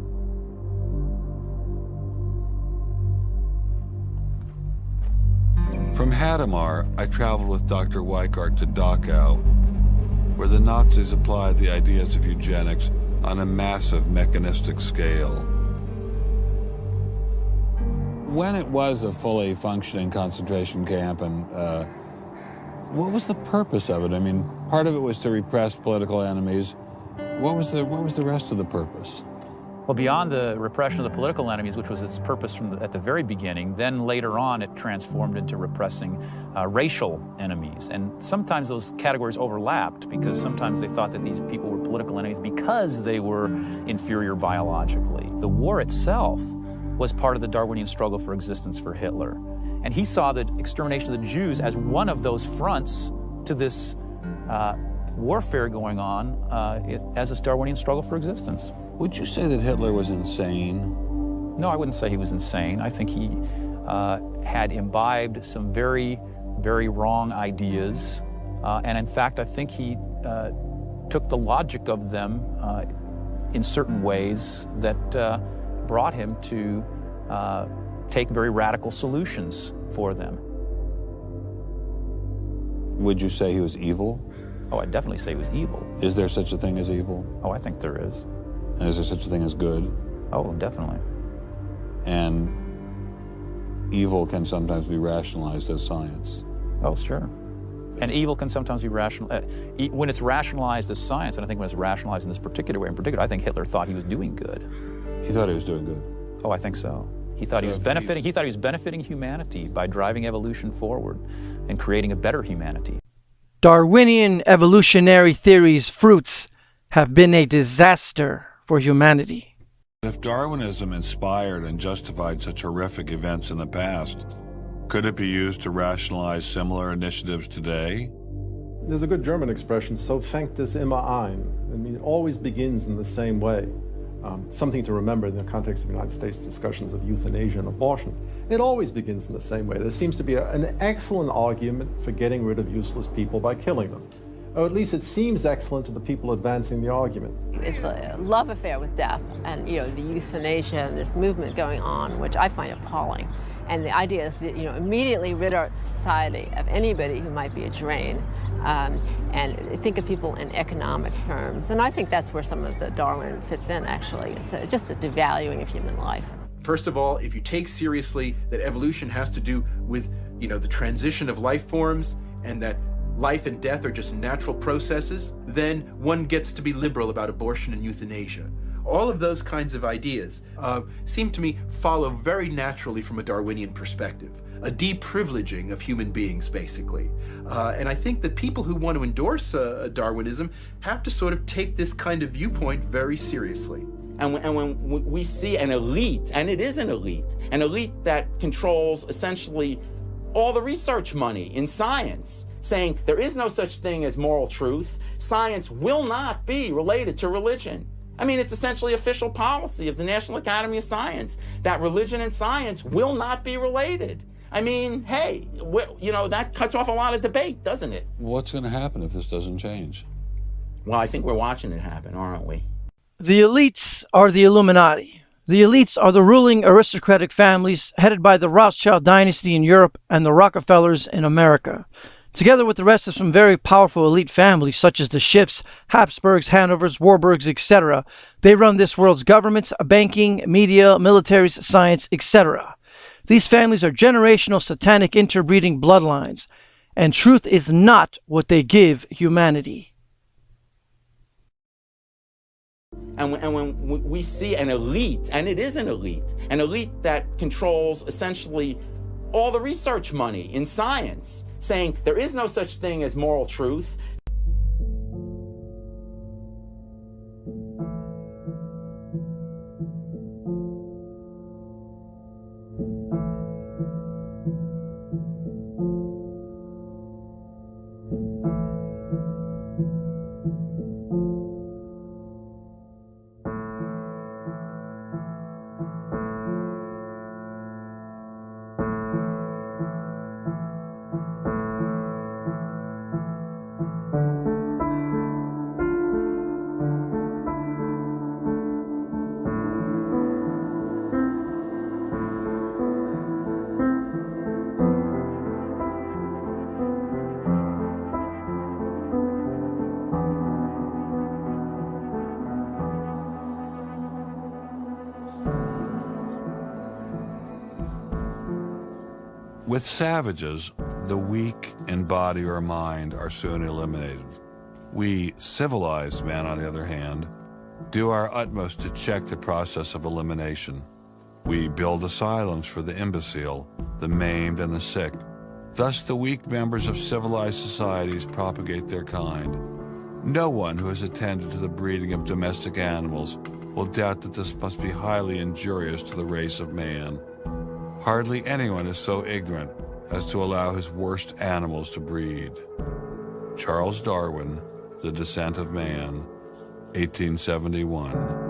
From Hadamar, I traveled with Dr. Weikart to Dachau, where the Nazis applied the ideas of eugenics on a massive mechanistic scale. when it was a fully functioning concentration camp, and what was the purpose of it? I mean, part of it was to repress political enemies. What was the rest of the purpose? Well, beyond the repression of the political enemies, which was its purpose at the very beginning, then later on it transformed into repressing racial enemies. And sometimes those categories overlapped because sometimes they thought that these people were political enemies because they were inferior biologically. The war itself was part of the Darwinian struggle for existence for Hitler. And he saw the extermination of the Jews as one of those fronts to this warfare going on as this Darwinian struggle for existence. Would you say that Hitler was insane? No, I wouldn't say he was insane. I think he had imbibed some very, very wrong ideas. And in fact, I think he took the logic of them in certain ways that brought him to take very radical solutions for them. Would you say he was evil? Oh, I'd definitely say he was evil. Is there such a thing as evil? Oh, I think there is. And is there such a thing as good? Oh, definitely. And evil can sometimes be rationalized as science. Oh, sure. And evil can sometimes be rational. When it's rationalized as science, and I think when it's rationalized in this particular way, in particular, I think Hitler thought he was doing good. He thought he was doing good? Oh, I think so. He thought he was benefiting. He thought he was benefiting humanity by driving evolution forward and creating a better humanity. Darwinian evolutionary theory's fruits have been a disaster for humanity. If Darwinism inspired and justified such horrific events in the past, could it be used to rationalize similar initiatives today? There's a good German expression, so fängt es immer ein. I mean, it always begins in the same way. Something to remember in the context of United States discussions of euthanasia and abortion. It always begins in the same way. There seems to be an excellent argument for getting rid of useless people by killing them. Or at least it seems excellent to the people advancing the argument. It's the love affair with death and, the euthanasia and this movement going on, which I find appalling. And the idea is that, immediately rid our society of anybody who might be a drain and think of people in economic terms. And I think that's where some of the Darwin fits in, actually. It's just a devaluing of human life. First of all, if you take seriously that evolution has to do with, the transition of life forms and that life and death are just natural processes, then one gets to be liberal about abortion and euthanasia. All of those kinds of ideas seem to me follow very naturally from a Darwinian perspective, a deprivileging of human beings, basically. And I think that people who want to endorse Darwinism have to sort of take this kind of viewpoint very seriously. And when we see an elite, and it is an elite that controls essentially all the research money in science, saying there is no such thing as moral truth, science will not be related to religion. I mean, it's essentially official policy of the National Academy of Science that religion and science will not be related. I mean, hey, that cuts off a lot of debate, doesn't it? What's going to happen if this doesn't change? Well, I think we're watching it happen, aren't we? The elites are the Illuminati. The elites are the ruling aristocratic families headed by the Rothschild dynasty in Europe and the Rockefellers in America, together with the rest of some very powerful elite families such as the Schiffs, Habsburgs, Hanovers, Warburgs, etc. They run this world's governments, banking, media, militaries, science, etc. These families are generational satanic interbreeding bloodlines, and truth is not what they give humanity. And when we see an elite, and it is an elite that controls essentially all the research money in science, saying there is no such thing as moral truth. With savages, the weak in body or mind are soon eliminated. We, civilized men, on the other hand, do our utmost to check the process of elimination. We build asylums for the imbecile, the maimed, and the sick. Thus, the weak members of civilized societies propagate their kind. No one who has attended to the breeding of domestic animals will doubt that this must be highly injurious to the race of man. Hardly anyone is so ignorant as to allow his worst animals to breed. Charles Darwin, The Descent of Man, 1871.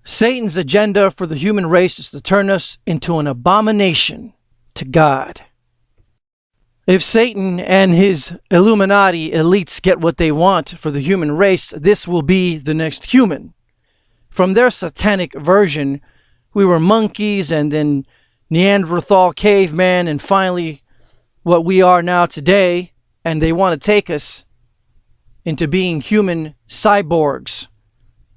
Satan's agenda for the human race is to turn us into an abomination to God. If Satan and his Illuminati elites get what they want for the human race, this will be the next human. From their satanic version, we were monkeys and then Neanderthal caveman and finally what we are now today, and they want to take us into being human cyborgs,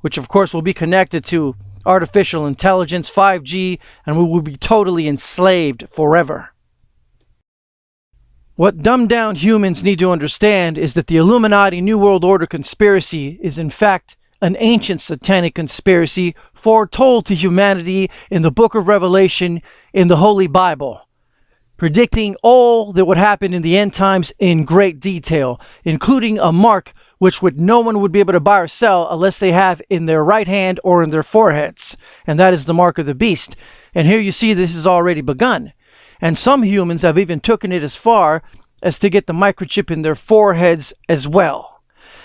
which of course will be connected to artificial intelligence, 5G, and we will be totally enslaved forever. What dumbed-down humans need to understand is that the Illuminati New World Order conspiracy is in fact an ancient satanic conspiracy foretold to humanity in the book of Revelation in the Holy Bible, predicting all that would happen in the end times in great detail, including a mark which no one would be able to buy or sell unless they have in their right hand or in their foreheads, and that is the mark of the beast. And here you see this has already begun. And some humans have even taken it as far as to get the microchip in their foreheads as well.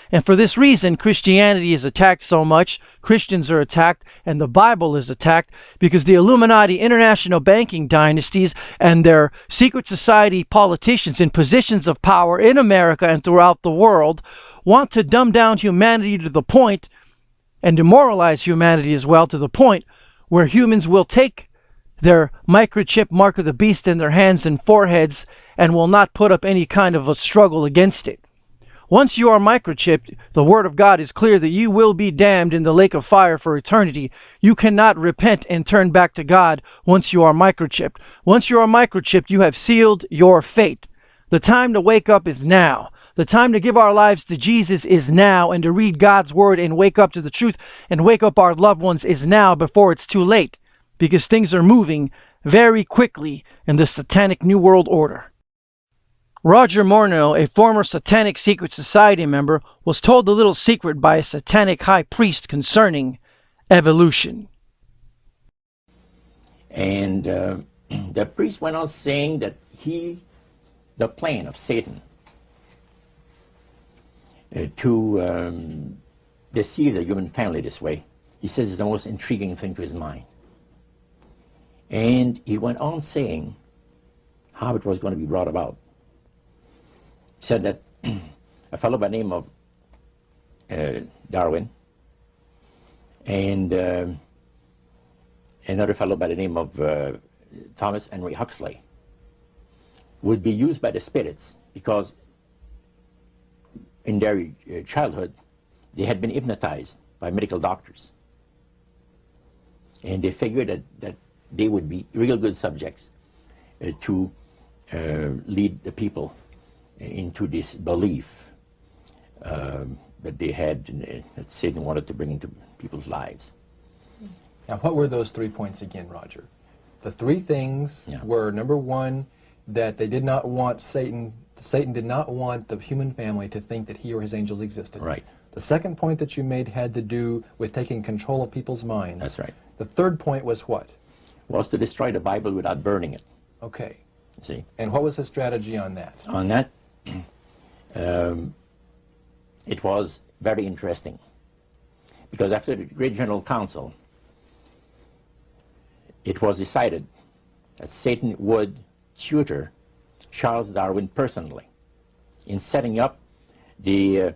And for this reason, Christianity is attacked so much, Christians are attacked, and the Bible is attacked, because the Illuminati international banking dynasties and their secret society politicians in positions of power in America and throughout the world want to dumb down humanity to the point, and demoralize humanity as well, to the point where humans will take their microchip mark of the beast in their hands and foreheads and will not put up any kind of a struggle against it. Once you are microchipped, the Word of God is clear that you will be damned in the lake of fire for eternity. You cannot repent and turn back to God once you are microchipped. Once you are microchipped, you have sealed your fate. The time to wake up is now. The time to give our lives to Jesus is now, and to read God's Word and wake up to the truth and wake up our loved ones is now, before it's too late, because things are moving very quickly in the satanic New World Order. Roger Morneau, a former satanic secret society member, was told the little secret by a satanic high priest concerning evolution. And the priest went on saying that the plan of Satan to deceive the human family this way, he says, is the most intriguing thing to his mind. And he went on saying how it was going to be brought about. He said that a fellow by the name of Darwin and another fellow by the name of Thomas Henry Huxley, would be used by the spirits because in their childhood they had been hypnotized by medical doctors. And they figured that they would be real good subjects to lead the people into this belief that they had, that Satan wanted to bring into people's lives. Now, what were those 3 points again, Roger? The 3 things were, number 1, that they did not want Satan did not want the human family to think that he or his angels existed. Right. The second point that you made had to do with taking control of people's minds. That's right. The third point was what? Was to destroy the Bible without burning it. Okay. See? And what was his strategy on that? On that, it was very interesting. Because after the Great General Council, it was decided that Satan would tutor Charles Darwin personally in setting up the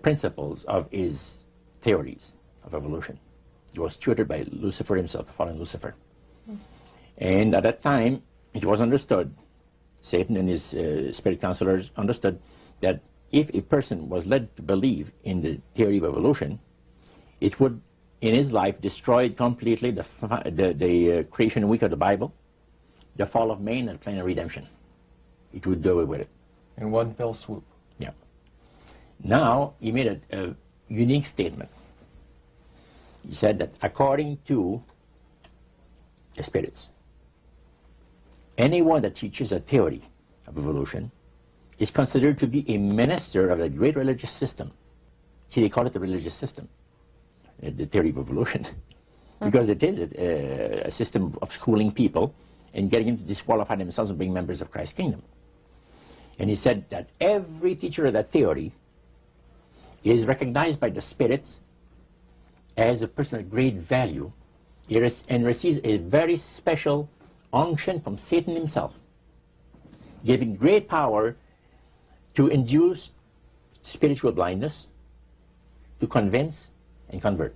principles of his theories of evolution. He was tutored by Lucifer himself, fallen Lucifer. And at that time, it was understood, Satan and his spirit counselors understood, that if a person was led to believe in the theory of evolution, it would, in his life, destroy completely the creation week of the Bible, the fall of man, and the plan of redemption. It would do away with it. In one fell swoop. Yeah. Now, he made a unique statement. He said that according to the spirits, anyone that teaches a theory of evolution is considered to be a minister of the great religious system. See, they call it the religious system, the theory of evolution, because it is a system of schooling people and getting them to disqualify themselves and being members of Christ's kingdom. And he said that every teacher of that theory is recognized by the spirits as a person of great value and receives a very special unction from Satan himself, giving great power to induce spiritual blindness, to convince and convert.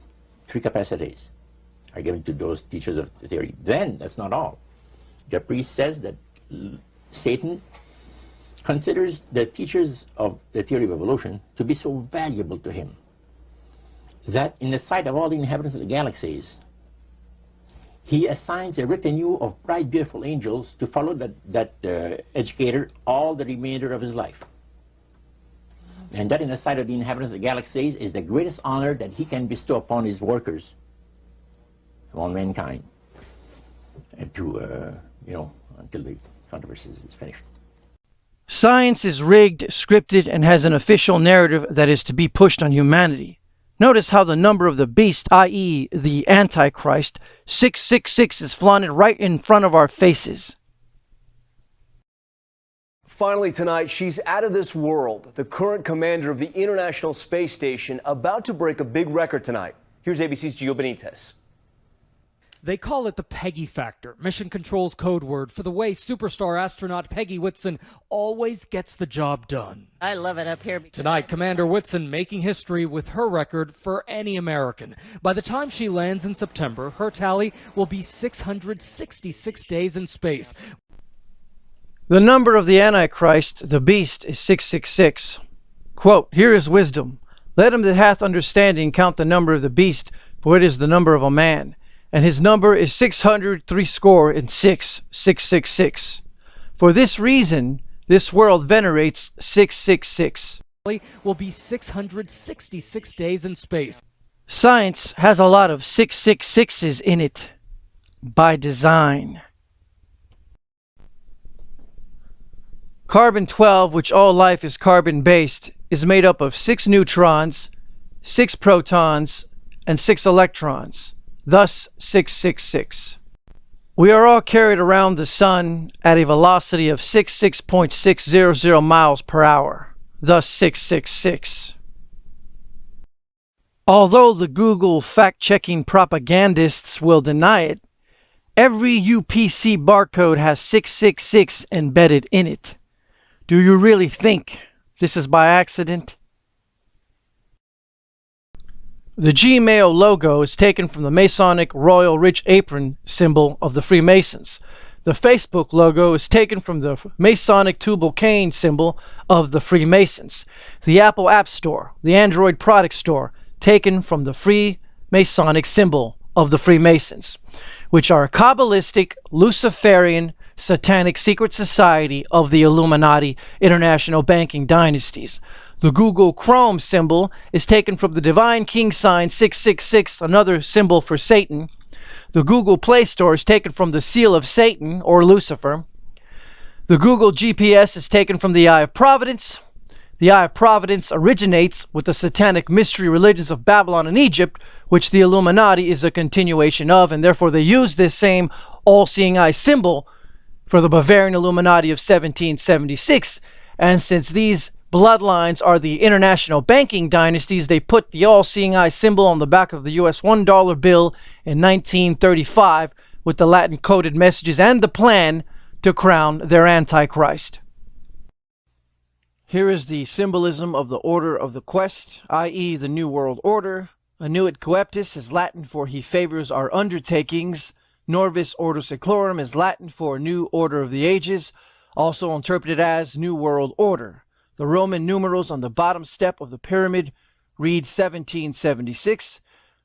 3 capacities are given to those teachers of the theory. Then, that's not all. The priest says that Satan considers the teachers of the theory of evolution to be so valuable to him that in the sight of all the inhabitants of the galaxies, he assigns a retinue of bright, beautiful angels to follow that educator all the remainder of his life. And that in the sight of the inhabitants of the galaxies is the greatest honor that he can bestow upon his workers, on mankind, and to, until the controversy is finished. Science is rigged, scripted, and has an official narrative that is to be pushed on humanity. Notice how the number of the beast, i.e. the Antichrist, 666, is flaunted right in front of our faces. Finally tonight, she's out of this world. The current commander of the International Space Station about to break a big record tonight. Here's ABC's Gio Benitez. They call it the Peggy Factor, Mission Control's code word for the way superstar astronaut Peggy Whitson always gets the job done. I love it up here. Tonight, Commander Whitson making history with her record for any American. By the time she lands in September, her tally will be 666 days in space. The number of the Antichrist, the beast, is 666. Quote, "Here is wisdom. Let him that hath understanding count the number of the beast, for it is the number of a man. And his number is 666, 666. For this reason, this world venerates 666. Will be 666 days in space. Science has a lot of 666s in it, by design. Carbon-12, which all life is carbon-based, is made up of 6 neutrons, 6 protons, and 6 electrons. Thus 666. We are all carried around the sun at a velocity of 66.600 miles per hour. Thus 666. Although the Google fact-checking propagandists will deny it, every UPC barcode has 666 embedded in it. Do you really think this is by accident? The Gmail logo is taken from the Masonic Royal Rich Apron symbol of the Freemasons. The Facebook logo is taken from the Masonic Tubal Cain symbol of the Freemasons. The Apple App Store, the Android Product Store, taken from the Freemasonic symbol of the Freemasons, which are a Kabbalistic, Luciferian, satanic secret society of the Illuminati international banking dynasties. The Google Chrome symbol is taken from the Divine King sign 666, another symbol for Satan. The Google Play Store is taken from the seal of Satan, or Lucifer. The Google GPS is taken from the Eye of Providence. The Eye of Providence originates with the satanic mystery religions of Babylon and Egypt, which the Illuminati is a continuation of, and therefore they use this same all-seeing eye symbol for the Bavarian Illuminati of 1776. And since these bloodlines are the international banking dynasties, they put the all-seeing eye symbol on the back of the US $1 bill in 1935 with the Latin coded messages and the plan to crown their Antichrist. Here is the symbolism of the Order of the Quest, i.e. the New World Order. Annuit coeptis is Latin for he favors our undertakings. Norvis Ordo Seclorum is Latin for New Order of the Ages, also interpreted as New World Order. The Roman numerals on the bottom step of the pyramid read 1776.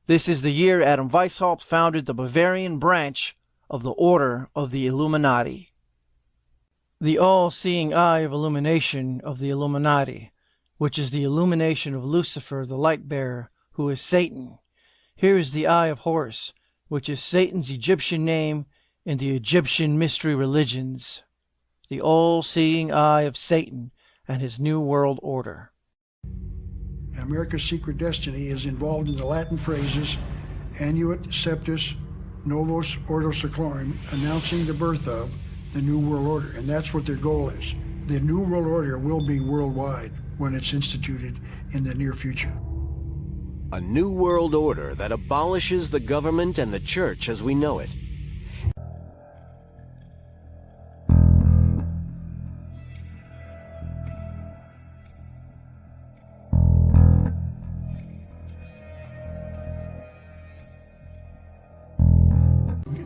This is the year Adam Weishaupt founded the Bavarian branch of the Order of the Illuminati. The all-seeing eye of illumination of the Illuminati, which is the illumination of Lucifer, the light-bearer, who is Satan. Here is the Eye of Horus, which is Satan's Egyptian name in the Egyptian mystery religions. The all-seeing eye of Satan and his New World Order. America's secret destiny is involved in the Latin phrases Annuit Septis Novos Ordo Seclorum, announcing the birth of the New World Order, and that's what their goal is. The New World Order will be worldwide when it's instituted in the near future. A new world order that abolishes the government and the church as we know it.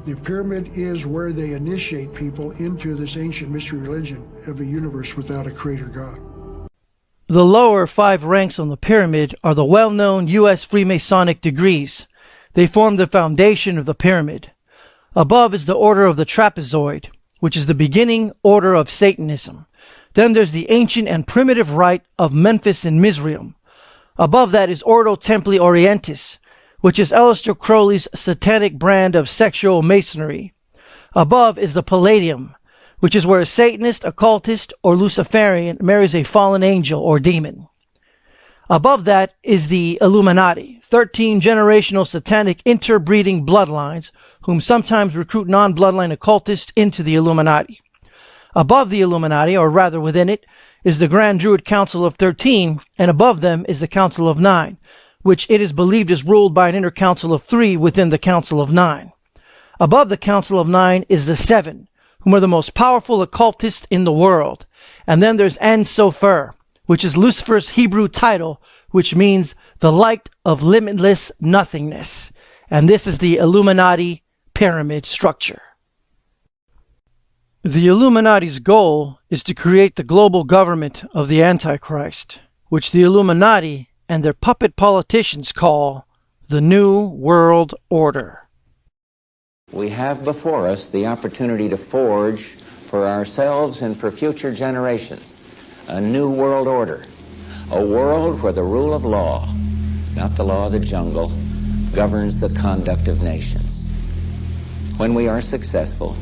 The pyramid is where they initiate people into this ancient mystery religion of a universe without a creator God. The lower 5 ranks on the pyramid are the well-known U.S. Freemasonic degrees. They form the foundation of the pyramid. Above is the Order of the Trapezoid, which is the beginning order of Satanism. Then there's the ancient and primitive rite of Memphis and Mizraim. Above that is Ordo Templi Orientis, which is Aleister Crowley's satanic brand of sexual masonry. Above is the Palladium, which is where a Satanist, occultist, or Luciferian marries a fallen angel or demon. Above that is the Illuminati, 13 generational satanic interbreeding bloodlines, whom sometimes recruit non-bloodline occultists into the Illuminati. Above the Illuminati, or rather within it, is the Grand Druid Council of 13, and above them is the Council of 9, which it is believed is ruled by an inner council of 3 within the Council of 9. Above the Council of 9 is the 7, whom are the most powerful occultists in the world. And then there's An Sofer, which is Lucifer's Hebrew title, which means the light of limitless nothingness. And this is the Illuminati pyramid structure. The Illuminati's goal is to create the global government of the Antichrist, which the Illuminati and their puppet politicians call the New World Order. We have before us the opportunity to forge for ourselves and for future generations a new world order, a world where the rule of law, not the law of the jungle, governs the conduct of nations. When we are successful,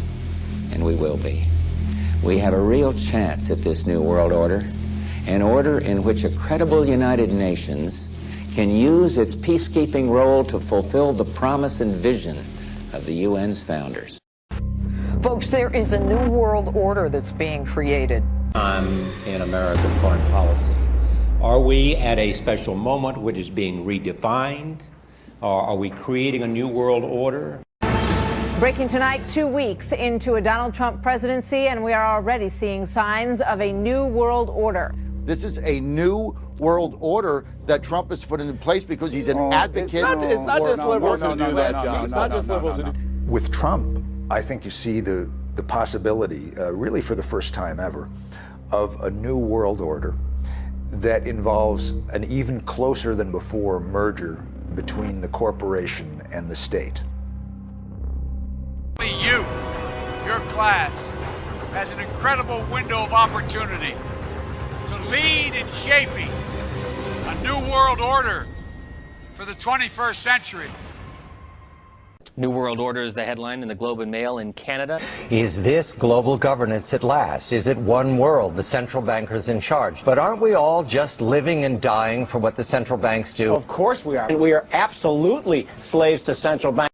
and we will be, we have a real chance at this new world order, an order in which a credible United Nations can use its peacekeeping role to fulfill the promise and vision of the UN's founders. Folks, there is a new world order that's being created. In American foreign policy. Are we at a special moment which is being redefined? Or are we creating a new world order? Breaking tonight, 2 weeks into a Donald Trump presidency, and we are already seeing signs of a new world order. This is a new world order that Trump has put in place because he's an advocate. It's not just liberals who do that, John. It's not just liberals who do. With Trump, I think you see the possibility, really for the first time ever, of a new world order that involves an even closer than before merger between the corporation and the state. You, your class, has an incredible window of opportunity to lead in shaping a new world order for the 21st century. New World Order is the headline in the Globe and Mail in Canada. Is this global governance at last? Is it one world, the central bankers in charge? But aren't we all just living and dying for what the central banks do? Of course we are. And we are absolutely slaves to central banks.